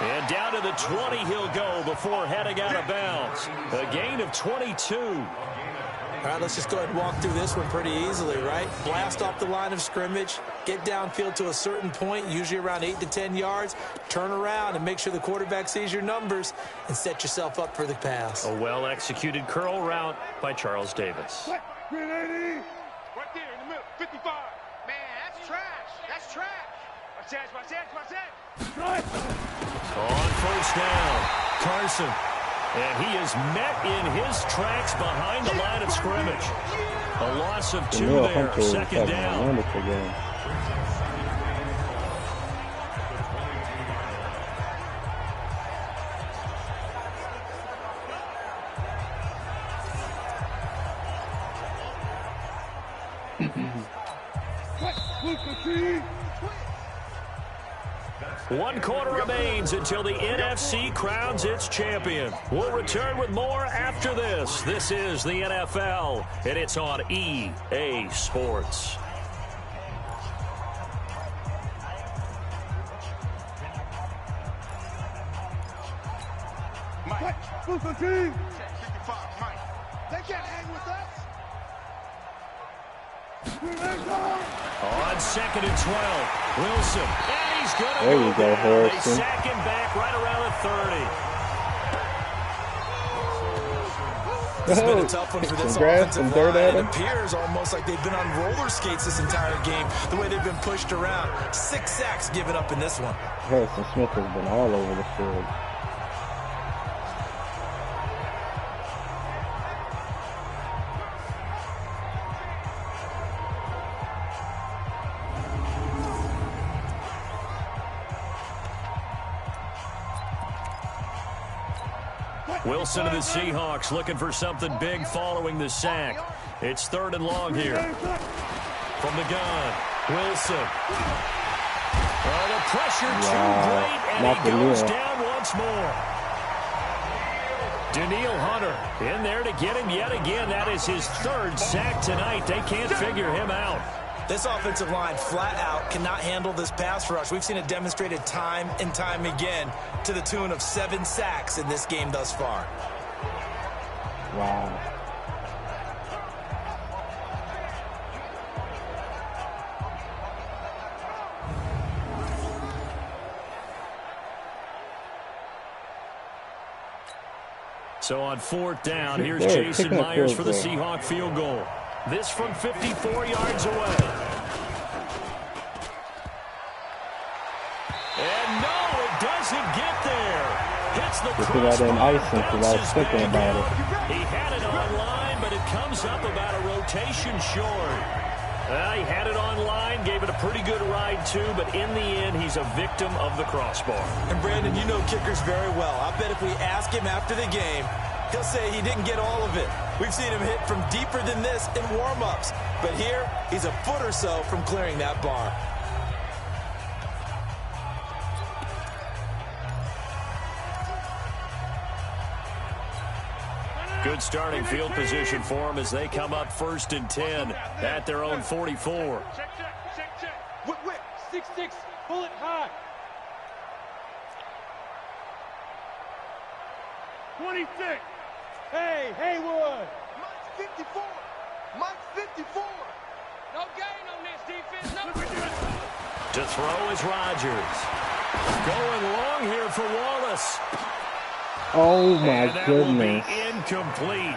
And down to the 20 he'll go before heading out of bounds. A gain of 22. All right, let's just go ahead and walk through this one pretty easily, right? Blast off the line of scrimmage, get downfield to a certain point, usually around 8 to 10 yards, turn around and make sure the quarterback sees your numbers and set yourself up for the pass. A well-executed curl route by Charles Davis. Right there in the middle, 55. Man, that's trash. That's trash. Watch that. On 1st down, Carson. And he is met in his tracks behind the line of scrimmage. A loss of 2 there, 2nd down. One quarter remains until the NFC crowns its champion. We'll return with more after this. This is the NFL, and it's on EA Sports. Mike, 55, Mike. They can't hang with us. On 2nd and 12, Wilson. And he's going to go down. Harrison. They sack him back right around the 30. This has been a tough one for this offensive line. It appears almost like they've been on roller skates this entire game, the way they've been pushed around. 6 sacks given up in this one. Harrison Smith has been all over the field. Wilson of the Seahawks looking for something big following the sack. It's 3rd and long here. From the gun, Wilson. Oh, the pressure too great, and he goes down once more. Daniil Hunter in there to get him yet again. That is his 3rd sack tonight. They can't figure him out. This offensive line flat out cannot handle this pass rush. We've seen it demonstrated time and time again to the tune of 7 sacks in this game thus far. Wow. So on 4th down, here's Jason Myers for the Seahawk field goal. This from 54 yards away. And no, it doesn't get there. Hits the crossbar, bounces back out. He had it online, but it comes up about a rotation short. He had it online, gave it a pretty good ride too, but in the end, he's a victim of the crossbar. And Brandon, you know kickers very well. I bet if we ask him after the game, he'll say he didn't get all of it. We've seen him hit from deeper than this in warm-ups. But here, he's a foot or so from clearing that bar. Good starting field position for them as they come up 1st and 10 at their own 44. Check. Whip. 6-6. Pull it high. 26. Hey, Haywood. Mike's 54. Mike's 54. No gain on this defense. No. To throw is Rodgers. Going long here for Wallace. Oh, my and that goodness. Will be incomplete.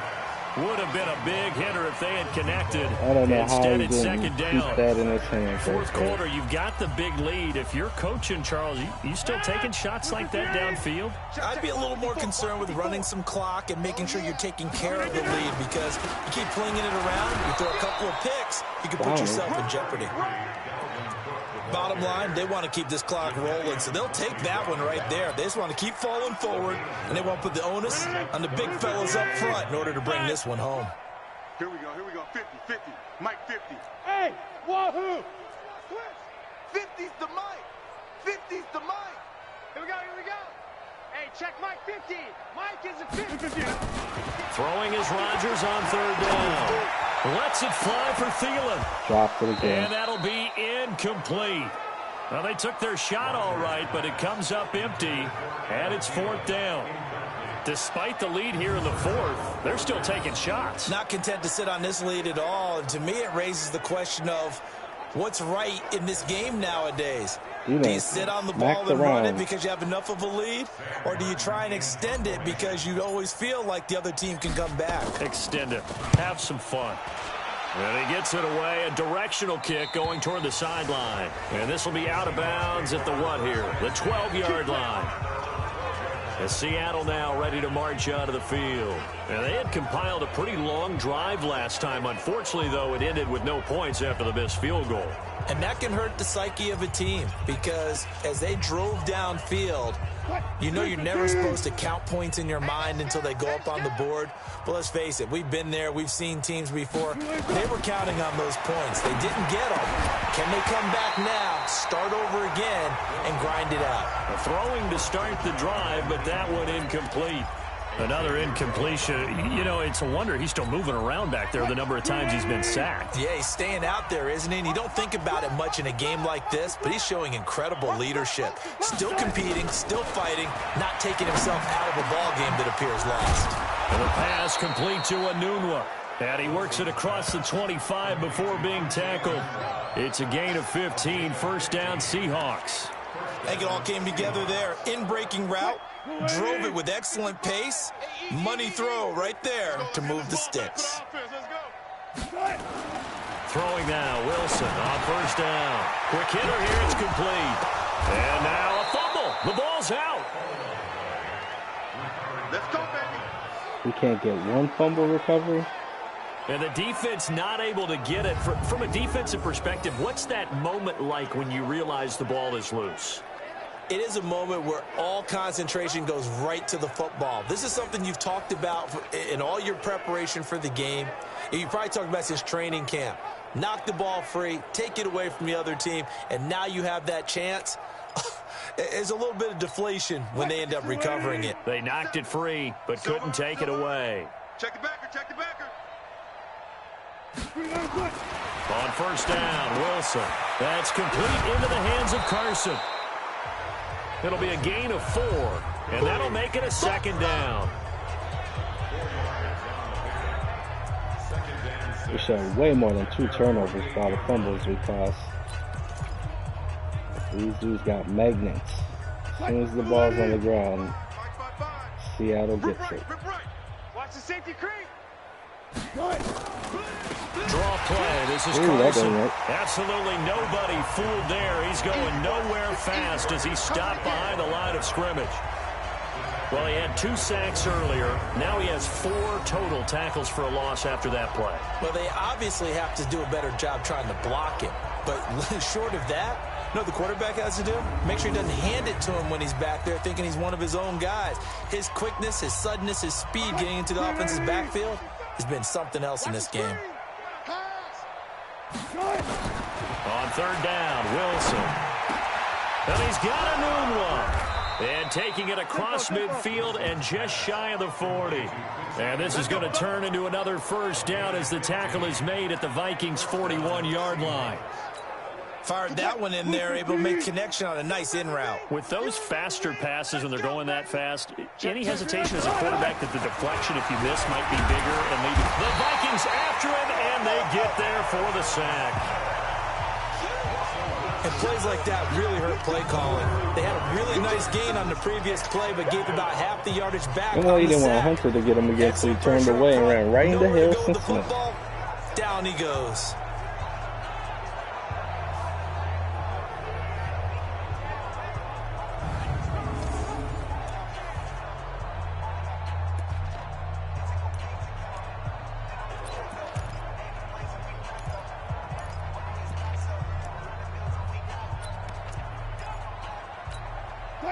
Would have been a big hitter if they had connected. I don't know Instead, how he it's didn't second keep down. that in his hand. Fourth quarter, you've got the big lead. If you're coaching, Charles, you still taking shots like that downfield? I'd be a little more concerned with running some clock and making sure you're taking care of the lead, because you keep flinging it around, you throw a couple of picks, you can put yourself in jeopardy. Bottom line, they want to keep this clock rolling, so they'll take that one right there. They just want to keep falling forward, and they want to put the onus on the big fellas up front in order to bring this one home. Here we go, 50-50. Mike 50. Hey, wahoo! 50's the Mike. 50's the Mike. Here we go. Hey, check Mike 50. Mike is a 50. Throwing is Rodgers on third down. Lets it fly for Thielen. Dropped it again. And that'll be incomplete. Well, they took their shot all right, but it comes up empty, and it's fourth down. Despite the lead here in the fourth, they're still taking shots. Not content to sit on this lead at all. And to me, it raises the question of what's right in this game nowadays. Do you sit on the ball and run it because you have enough of a lead? Or do you try and extend it because you always feel like the other team can come back? Extend it. Have some fun. And he gets it away. A directional kick going toward the sideline. And this will be out of bounds at the what here? The 12-yard line. As Seattle now ready to march out of the field. And they had compiled a pretty long drive last time. Unfortunately, though, it ended with no points after the missed field goal. And that can hurt the psyche of a team, because as they drove downfield, you know you're never supposed to count points in your mind until they go up on the board. But let's face it, we've been there. We've seen teams before. They were counting on those points. They didn't get them. Can they come back now, start over again, and grind it out? A throwing to start the drive, but that one incomplete. Another incompletion. You know, it's a wonder he's still moving around back there the number of times he's been sacked. Yeah, he's staying out there, isn't he? And you don't think about it much in a game like this, but he's showing incredible leadership. Still competing, still fighting, not taking himself out of a ball game that appears lost. And the pass complete to Anunwa. And he works it across the 25 before being tackled. It's a gain of 15, first down Seahawks. I think it all came together there. In-breaking route, drove it with excellent pace. Money throw right there to move the sticks. Throwing now, Wilson on first down. Quick hitter here, it's complete. And now a fumble. The ball's out. Let's go, baby. We can't get one fumble recovery. And the defense not able to get it. From a defensive perspective, what's that moment like when you realize the ball is loose? It is a moment where all concentration goes right to the football. This is something you've talked about in all your preparation for the game. You probably talked about since training camp. Knock the ball free, take it away from the other team, and now you have that chance. There's a little bit of deflation when they end up recovering it. They knocked it free, but couldn't take it away. Check the backer, check the backer. On first down, Wilson. That's complete into the hands of Carson. It'll be a gain of 4, and that'll make it a second down. We showed way more than 2 turnovers for all the fumbles we caused. These dudes got magnets. As soon as the ball's on the ground, Seattle gets it. Watch the safety creep. Draw play. This is Carson. Absolutely nobody fooled there. He's going nowhere fast as he stopped behind the line of scrimmage. Well, he had 2 sacks earlier. Now he has 4 total tackles for a loss after that play. Well, they obviously have to do a better job trying to block him. But short of that, you know what the quarterback has to do? Make sure he doesn't hand it to him when he's back there thinking he's one of his own guys. His quickness, his suddenness, his speed getting into the offense's backfield has been something else in this game. On third down, Wilson. And he's got a new one. And taking it across midfield and just shy of the 40. And this is going to turn into another first down as the tackle is made at the Vikings' 41-yard line. Fired that one in there, able to make connection on a nice in route. With those faster passes when they're going that fast, any hesitation as a quarterback that the deflection, if you miss, might be bigger and lead. The Vikings after him, and they get there for the sack. And plays like that really hurt play calling. They had a really nice gain on the previous play, but gave about half the yardage back. Well, he didn't want Hunter to get him again, so he turned away and ran right into Harrison Smith. Down he goes.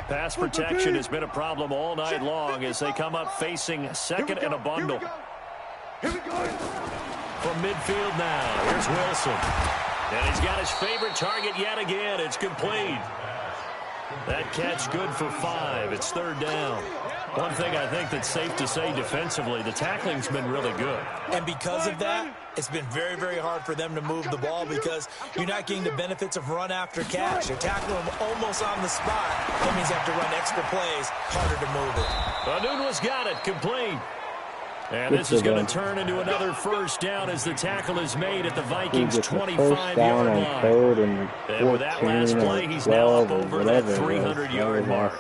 Pass protection has been a problem all night long as they come up facing second and a bundle. From midfield now, here's Wilson. And he's got his favorite target yet again. It's complete. That catch good for 5. It's third down. One thing I think that's safe to say defensively, the tackling's been really good. And because of that, it's been very, very hard for them to move the ball because you're not getting the benefits of run after catch. You're tackling them almost on the spot. That means you have to run extra plays, harder to move it. Anunwa's got it, complete. And this is going to turn into another first down as the tackle is made at the Vikings' 25-yard line. And with that last play, he's now up over that 300-yard mark.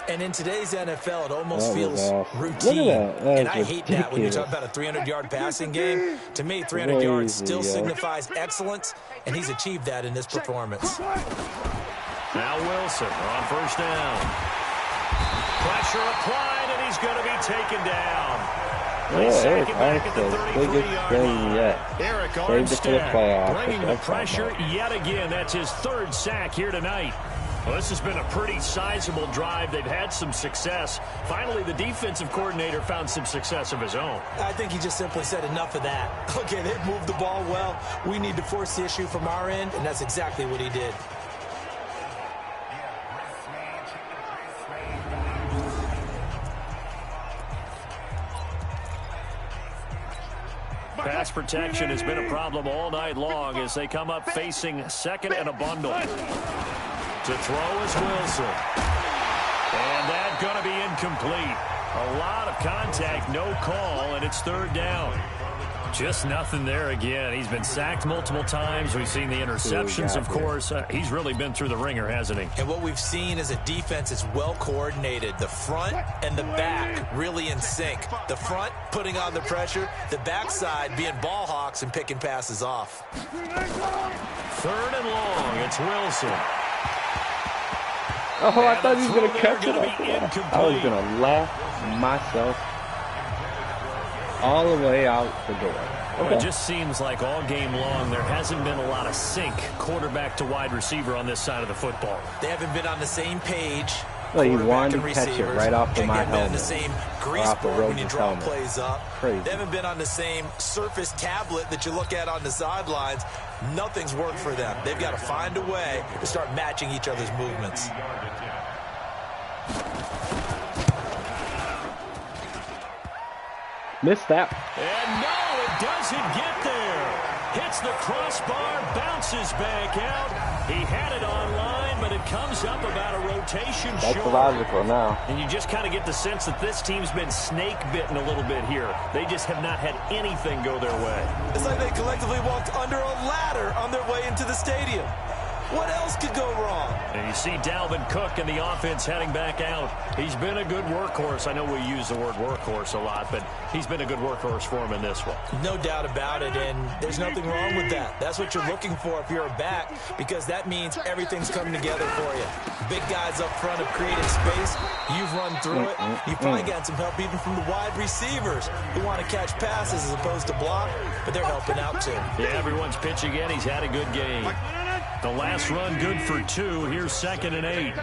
And in today's NFL, it almost feels routine. And I hate that when you talk about a 300-yard passing game. To me, 300 yards still signifies excellence, and he's achieved that in this performance. Now Wilson on first down. Pressure applied, and he's going to be taken down. Eric Armstead, biggest game yet. Eric Armstead bringing the pressure yet again. That's his third sack here tonight. Well, this has been a pretty sizable drive. They've had some success. Finally, the defensive coordinator found some success of his own. I think he just simply said enough of that. Okay, they've moved the ball well. We need to force the issue from our end, and that's exactly what he did. Pass protection has been a problem all night long as they come up facing second and a bundle. To throw is Wilson. And that's going to be incomplete. A lot of contact, no call, and it's third down. Just nothing there again. He's been sacked multiple times. We've seen the interceptions, of course. He's really been through the ringer, hasn't he? And what we've seen is a defense that's well coordinated. The front and the back really in sync. The front putting on the pressure. The backside being ball hawks and picking passes off. Third and long. It's Wilson. Oh, I thought he was going to catch it. I was going to laugh myself all the way out the door. Okay. It just seems like all game long there hasn't been a lot of sync quarterback to wide receiver on this side of the football. They haven't been on the same page. Well, he wanted to catch it right off of my helmet. On the same grease board when you draw plays up. Crazy. They haven't been on the same surface tablet that you look at on the sidelines. Nothing's worked for them. They've got to find a way to start matching each other's movements. Missed that. And no, it doesn't get there. Hits the crossbar, bounces back out. He had it online, but it comes up about a rotation short. That's logical now. And you just kind of get the sense that this team's been snake-bitten a little bit here. They just have not had anything go their way. It's like they collectively walked under a ladder on their way into the stadium. What else could go wrong? And you see Dalvin Cook and the offense heading back out. He's been a good workhorse. I know we use the word workhorse a lot, but he's been a good workhorse for him in this one. No doubt about it, and there's nothing wrong with that. That's what you're looking for if you're a back, because that means everything's coming together for you. Big guys up front have created space. You've run through it. You've probably gotten some help even from the wide receivers who want to catch passes as opposed to block, but they're helping out too. Yeah, everyone's pitching in. He's had a good game. The last run good for 2. Here's 2nd and 8.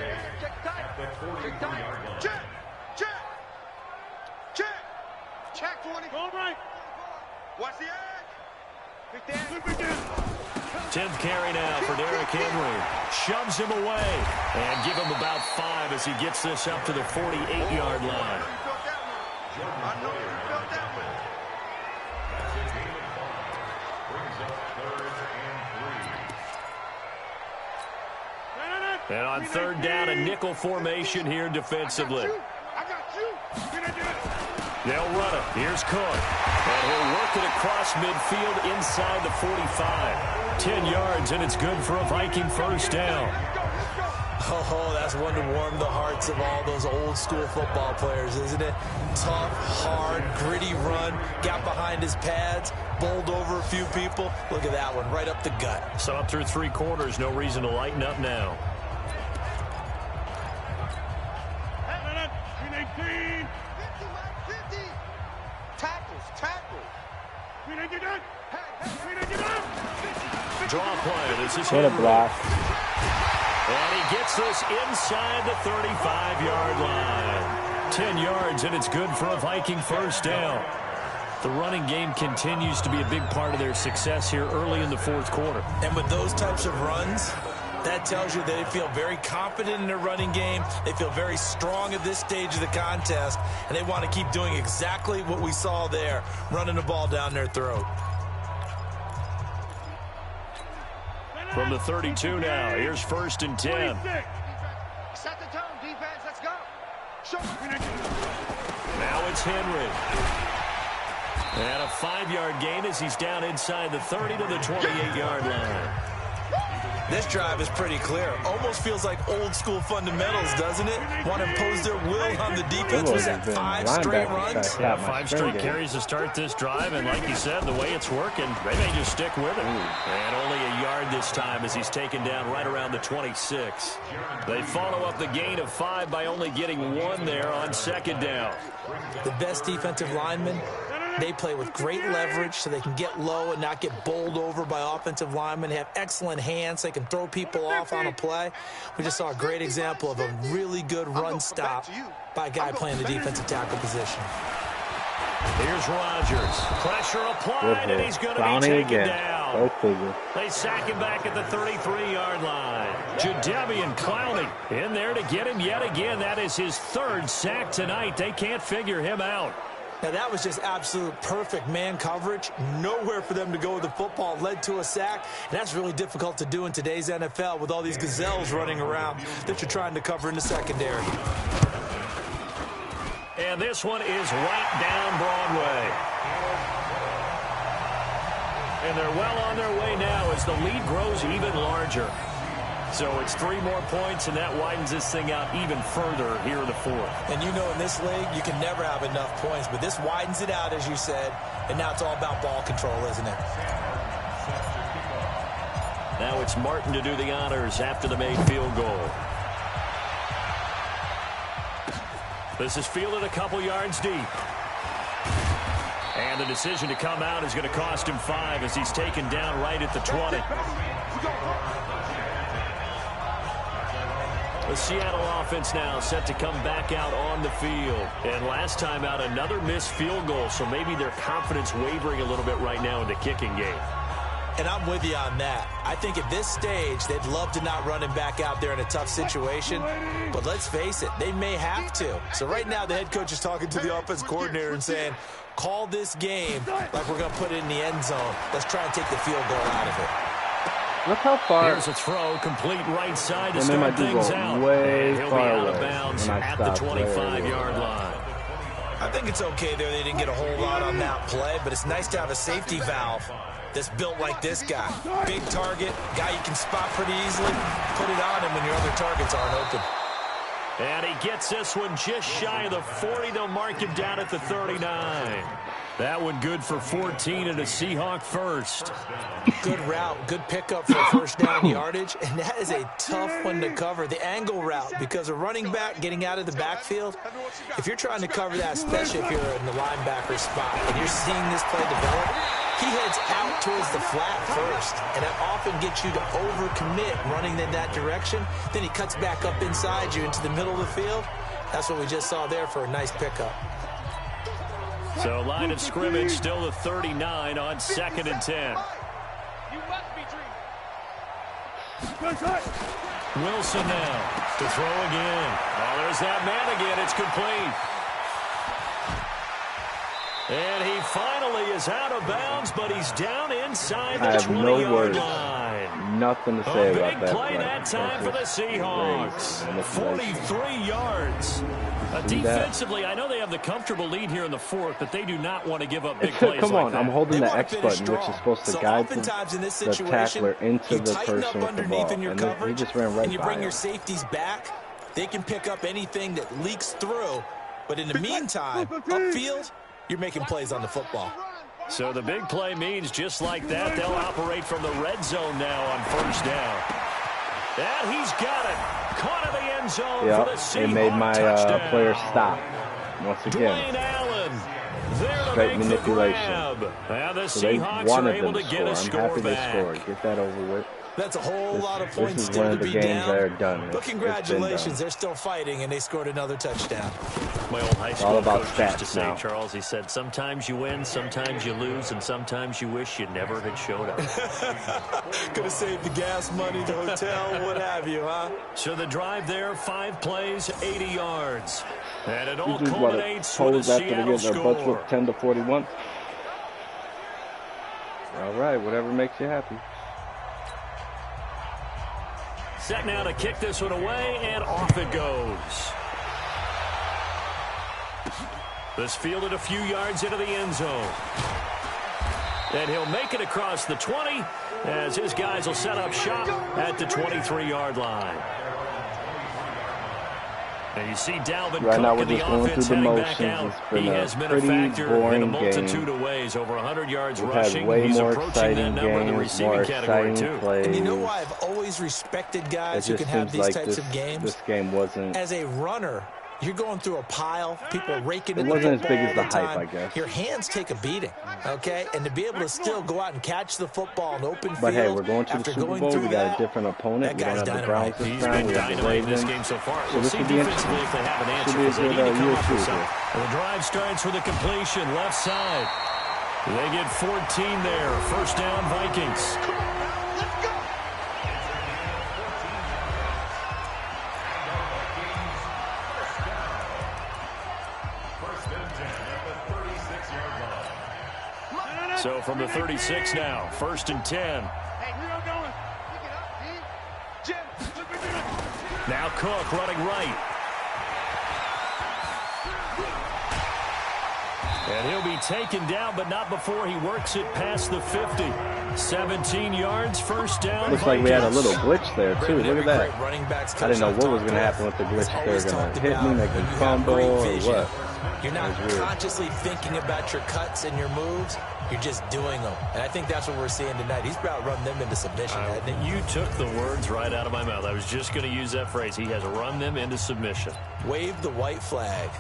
Check 20. All right. Watch the edge. 10th carry now for Derrick Henry. Shoves him away. And give him about 5 as he gets this up to the 48-yard line. I know you felt that one. And on third down, a nickel formation here defensively. I got you. They'll run it. Here's Cook. And he'll work it across midfield inside the 45. 10 yards, and it's good for a Viking first down. Oh, that's one to warm the hearts of all those old-school football players, isn't it? Tough, hard, gritty run, got behind his pads, bowled over a few people. Look at that one, right up the gut. So up through 3 quarters, no reason to lighten up now. Draw play. This is what a block. And he gets this inside the 35-yard line. 10 yards, and it's good for a Viking first down. The running game continues to be a big part of their success here early in the 4th quarter. And with those types of runs, that tells you they feel very confident in their running game. They feel very strong at this stage of the contest, and they want to keep doing exactly what we saw there, running the ball down their throat. From the 32 now, here's 1st and 10. Set the tone, defense, let's go. Now it's Henry. And a 5-yard gain as he's down inside the 30 to the 28-yard line. This drive is pretty clear. Almost feels like old-school fundamentals, doesn't it? Want to impose their will on the defense. Was that 5 straight runs? Yeah, 5 straight carries to start this drive, and like you said, the way it's working, they may just stick with it. And only a yard this time as he's taken down right around the 26. They follow up the gain of 5 by only getting 1 there on 2nd down. The best defensive linemen, they play with great leverage so they can get low and not get bowled over by offensive linemen. They have excellent hands. They can throw people off on a play. We just saw a great example of a really good run stop by a guy playing the defensive tackle position. Here's Rodgers. Pressure applied, and he's going to be taken down. They sack him back at the 33-yard line. Jadeveon Clowney in there to get him yet again. That is his 3rd sack tonight. They can't figure him out. Now, that was just absolute perfect man coverage. Nowhere for them to go with the football. Led to a sack. And that's really difficult to do in today's NFL with all these gazelles running around that you're trying to cover in the secondary. And this one is right down Broadway. And they're well on their way now as the lead grows even larger. So it's 3 more points, and that widens this thing out even further here in the 4th. And you know in this league, you can never have enough points, but this widens it out, as you said, and now it's all about ball control, isn't it? Now it's Martin to do the honors after the made field goal. This is fielded a couple yards deep. And the decision to come out is going to cost him 5 as he's taken down right at the 20. The Seattle offense now set to come back out on the field. And last time out, another missed field goal, so maybe their confidence wavering a little bit right now in the kicking game. And I'm with you on that. I think at this stage, they'd love to not run him back out there in a tough situation. But let's face it, they may have to. So right now, the head coach is talking to the offense coordinator and saying, call this game like we're going to put it in the end zone. Let's try and take the field goal out of it. Look how far. Here's a throw, complete right side to start things out. Way he'll far be out away of bounds at the 25-yard line. I think it's okay there. They didn't get a whole lot on that play, but it's nice to have a safety valve that's built like this guy. Big target, guy you can spot pretty easily. Put it on him when your other targets aren't open. And he gets this one just shy of the 40. They'll mark him down at the 39. That one good for 14 and a Seahawk first. Good route, good pickup for first down yardage, and that is a tough one to cover. The angle route, because a running back getting out of the backfield, if you're trying to cover that, especially if you're in the linebacker spot, and you're seeing this play develop, he heads out towards the flat first, and that often gets you to overcommit running in that direction. Then he cuts back up inside you into the middle of the field. That's what we just saw there for a nice pickup. So line of scrimmage still the 39 on 2nd and 10. Wilson now to throw again. Oh, there's that man again. It's complete. And he finally is out of bounds, but he's down inside the 20-yard line. Nothing to say about that play that time for the Seahawks. 43 yards. Defensively, I know they have the comfortable lead here in the fourth, but they do not want to give up big plays. Come on, like I'm holding the X button, which is supposed to guide the tackler into the person with the ball, and he just ran right by him. You bring your safeties back, they can pick up anything that leaks through, but in the meantime, upfield, you're making plays on the football. So the big play means just like that, they'll operate from the red zone now on first down. And he's got it. Caught in the end zone for the Seahawks. It made my player stop once again. Allen, straight manipulation. And the So they Seahawks wanted are able them to to get a score. I'm happy they back. scored. Get that over with. That's a whole lot of points this is one still of to the be games that are down. done. But congratulations, they're still fighting, and they scored another touchdown. My old high school all about coach used to stats say, now. Charles, he said, sometimes you win, sometimes you lose, and sometimes you wish you never had showed up. Could have saved the gas money, the hotel, what have you, huh? So the drive there, 5 plays, 80 yards. And it all This is what it culminates with a holds after they Seattle get their butts score. whipped 10-41. All right, whatever makes you happy. Set now to kick this one away, and off it goes. This fielded a few yards into the end zone. And he'll make it across the 20 as his guys will set up shop at the 23-yard line. And you see Dalvin Cook in the offense heading back out. He has been a factor in a multitude of ways. Over 100 yards rushing. He's approaching that number in the receiving category, too. And you know why I've always respected guys who can have these types of games? This game wasn't... As a runner, you're going through a pile, people raking It in wasn't the as big as the football all hype, I time. guess. Your hands take a beating, okay? And to be able to still go out and catch the football in open field. But hey, we're going to the after Super going Bowl. through We got that, a different opponent. We don't have the dynamite. Browns this He's time. been We have the dynamite in this Ravens. game so far. So We'll this see could be defensively interesting. if they have an answer, Should be a because they good need to come year up two with something. here. And the drive starts with a completion left side. They get 14 there. First down, Vikings. So from the 36 now, 1st and 10. Now Cook running right. And he'll be taken down, but not before he works it past the 50. 17 yards, first down. Looks like we had a little glitch there, too. Look at that. I I didn't know what was going to happen with the glitch. If they were going to hit me, make me fumble, or what. You're not consciously thinking about your cuts and your moves. You're just doing them. And I think that's what we're seeing tonight. He's about run them into submission, hasn't he? You took the words right out of my mouth. I was just going to use that phrase. He has run them into submission. Wave the white flag.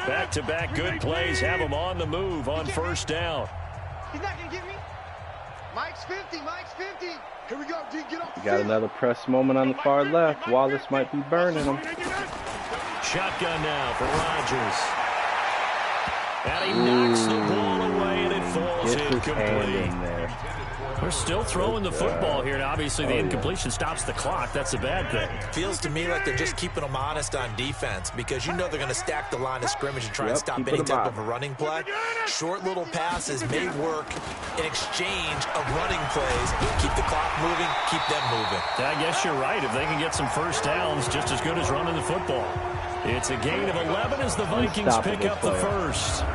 Back-to-back good plays have him on the move on first down. He's not going to get me. Mike's 50. Mike's 50. Here we go, D. Get off the We got another press moment on the far left. Wallace might be burning him. Shotgun now for Rodgers. And he knocks the ball away, and it falls incomplete. We're still throwing the football here, and obviously the incompletion stops the clock. That's a bad thing. Feels to me like they're just keeping them honest on defense, because you know they're going to stack the line of scrimmage and try and stop any type of a running play. Short little passes may work in exchange of running plays. Keep the clock moving, keep them moving. I guess you're right. If they can get some first downs, just as good as running the football. It's a gain of 11 as the Vikings pick up the first.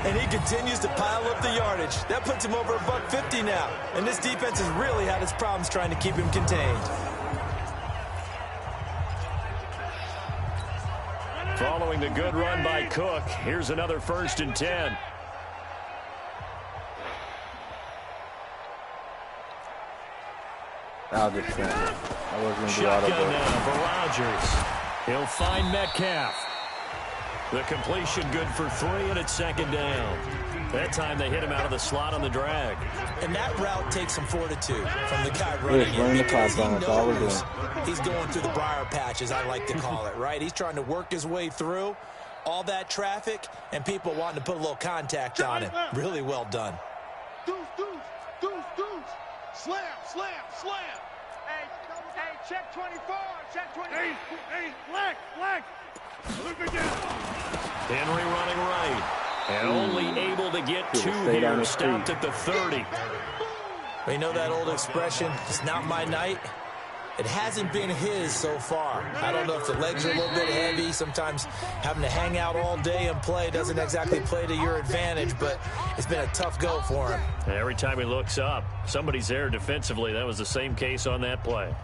And he continues to pile up the yardage. That puts him over $150 now. And this defense has really had its problems trying to keep him contained. Following the good run by Cook, here's another 1st and 10. I'll just snap it. I wasn't going to do Shotgun now for Rodgers. He'll find Metcalf. The completion good for 3, and it's 2nd down. That time they hit him out of the slot on the drag. And that route takes some fortitude from the guy running in, because he knows he's going through the briar patch, as I like to call it, right? He's trying to work his way through all that traffic and people wanting to put a little contact on him. Really well done. Deuce, deuce, deuce, deuce. Slam, slam, slam. Hey, check 24, check 24. Hey, flag. Look again. Henry running right. And only able to get 2 here, stopped at the 30. You know that old expression, it's not my night? It hasn't been his so far. I don't know if the legs are a little bit heavy. Sometimes having to hang out all day and play doesn't exactly play to your advantage, but it's been a tough go for him. And every time he looks up, somebody's there defensively. That was the same case on that play.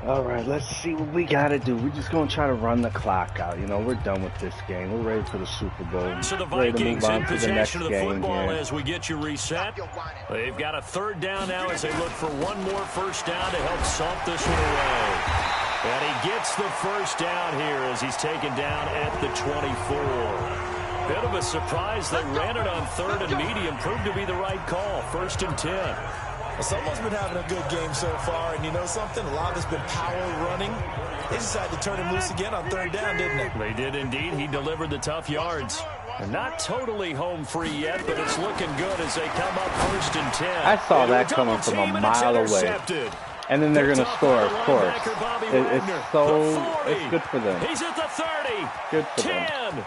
All right, let's see what we got to do. We're just going to try to run the clock out. You know, we're done with this game. We're ready for the Super Bowl. So the Vikings in possession of the football as we get you reset. They've got a 3rd down now as they look for one more first down to help salt this one away. And he gets the first down here as he's taken down at the 24. Bit of a surprise. They ran it on 3rd and medium. Proved to be the right call. 1st and 10. Well, someone's been having a good game so far, and you know something? A lot of it's been power running. They decided to turn him loose again on 3rd down, didn't they? They did indeed. He delivered the tough yards. They're not totally home free yet, but it's looking good as they come up 1st and 10. I saw that coming from a mile away. And then they're going to score, of course. It's good for them. He's at the 30. Good for 10. them.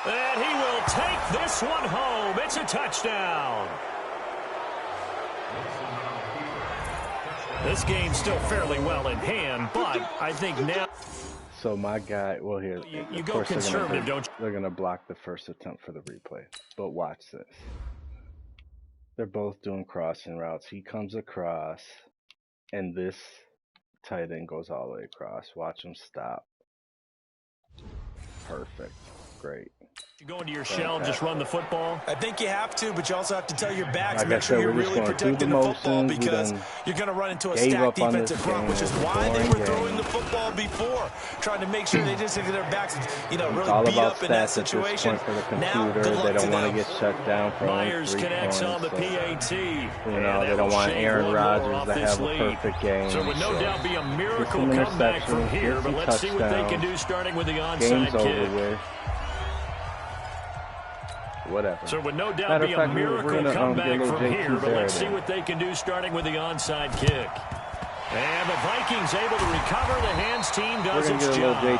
And he will take this one home. It's a touchdown. This game's still fairly well in hand, but I think now... So my guy, well here, you go conservative, don't you? They're going to block the first attempt for the replay. But watch this. They're both doing crossing routes. He comes across, and this tight end goes all the way across. Watch him stop. Perfect. Great. You go into your shell and just run the football? I think you have to, but you also have to tell your backs, make sure you're really protecting the football because you're going to run into a stacked defensive front, which is why they were throwing the football before, trying to make sure they just get their backs, you know, really beat up in that situation. Now, good luck to them. They don't want to get shut down for Myers connects on the PAT. You know, they don't want Aaron Rodgers to have a perfect game. So it would no doubt be a miracle comeback from here, but let's see what they can do starting with the onside kick. Whatever. So it would no doubt be a miracle comeback from here, but let's see what they can do starting with the onside kick. And the Vikings able to recover. The hands team does its job. The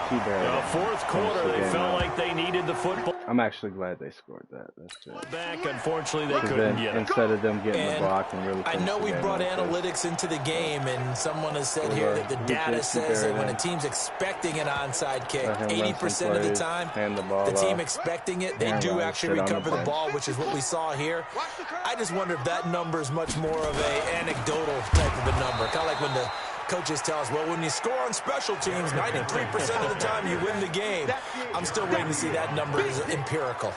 4th quarter, they felt like they needed the football. I'm actually glad they scored that. That's good. Back, unfortunately, they couldn't get it. Instead of them getting the block and really. I know we brought analytics into the game, and someone has said here that the data says that when a team's expecting an onside kick, 80% of the time, the team expecting it, they do actually recover the ball, which is what we saw here. I just wonder if that number is much more of a anecdotal type of a number, kind of like when the coaches tell us, well, when you score on special teams, 93% of the time you win the game. I'm still waiting to see that number is empirical.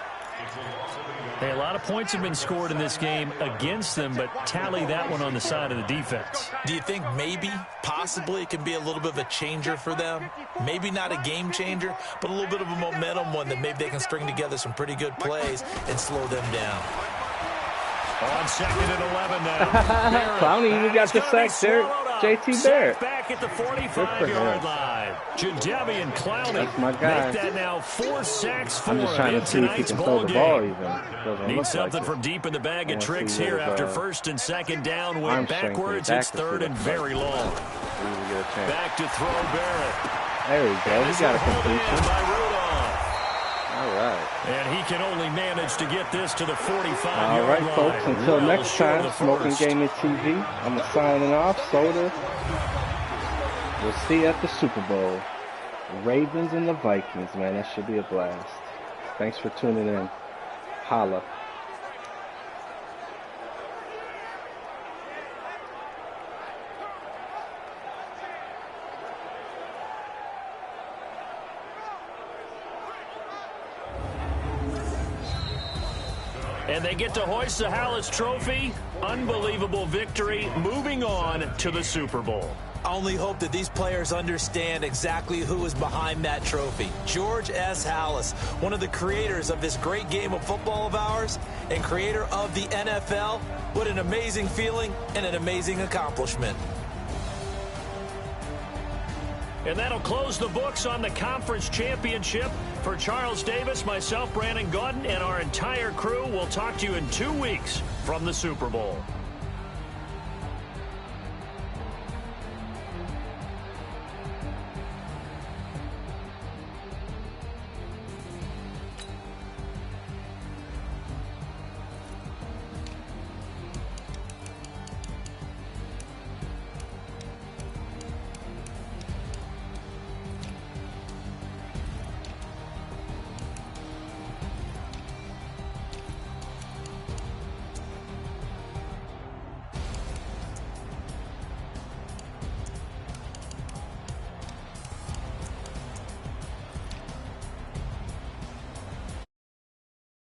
Hey, a lot of points have been scored in this game against them, but tally that one on the side of the defense. Do you think maybe, possibly, it can be a little bit of a changer for them? Maybe not a game changer, but a little bit of a momentum one that maybe they can string together some pretty good plays and slow them down. On 2nd and 11 now. Clowney, you got the sack there. JT Barrett. Back at the 45-yard line. Jadeveon Clowney. That's my guy. Make that now 4 sacks for I'm just trying to see if he can throw the ball even. Need something from deep in the bag of tricks here after 1st and 2nd down. Went backwards. It's 3rd and very long. Back to throw Barrett. There we go. He got a completion. All right. And he can only manage to get this to the 45-yard line. All right, folks. Until next time, Smoking Gaming TV. I'm signing off. Soda. We'll see you at the Super Bowl. Ravens and the Vikings, man. That should be a blast. Thanks for tuning in. Holla. And they get to hoist the Hallis Trophy. Unbelievable victory. Moving on to the Super Bowl. I only hope that these players understand exactly who is behind that trophy. George S. Hallis, one of the creators of this great game of football of ours and creator of the NFL. What an amazing feeling and an amazing accomplishment. And that'll close the books on the conference championship. For Charles Davis, myself, Brandon Gaudin, and our entire crew, we'll talk to you in 2 weeks from the Super Bowl.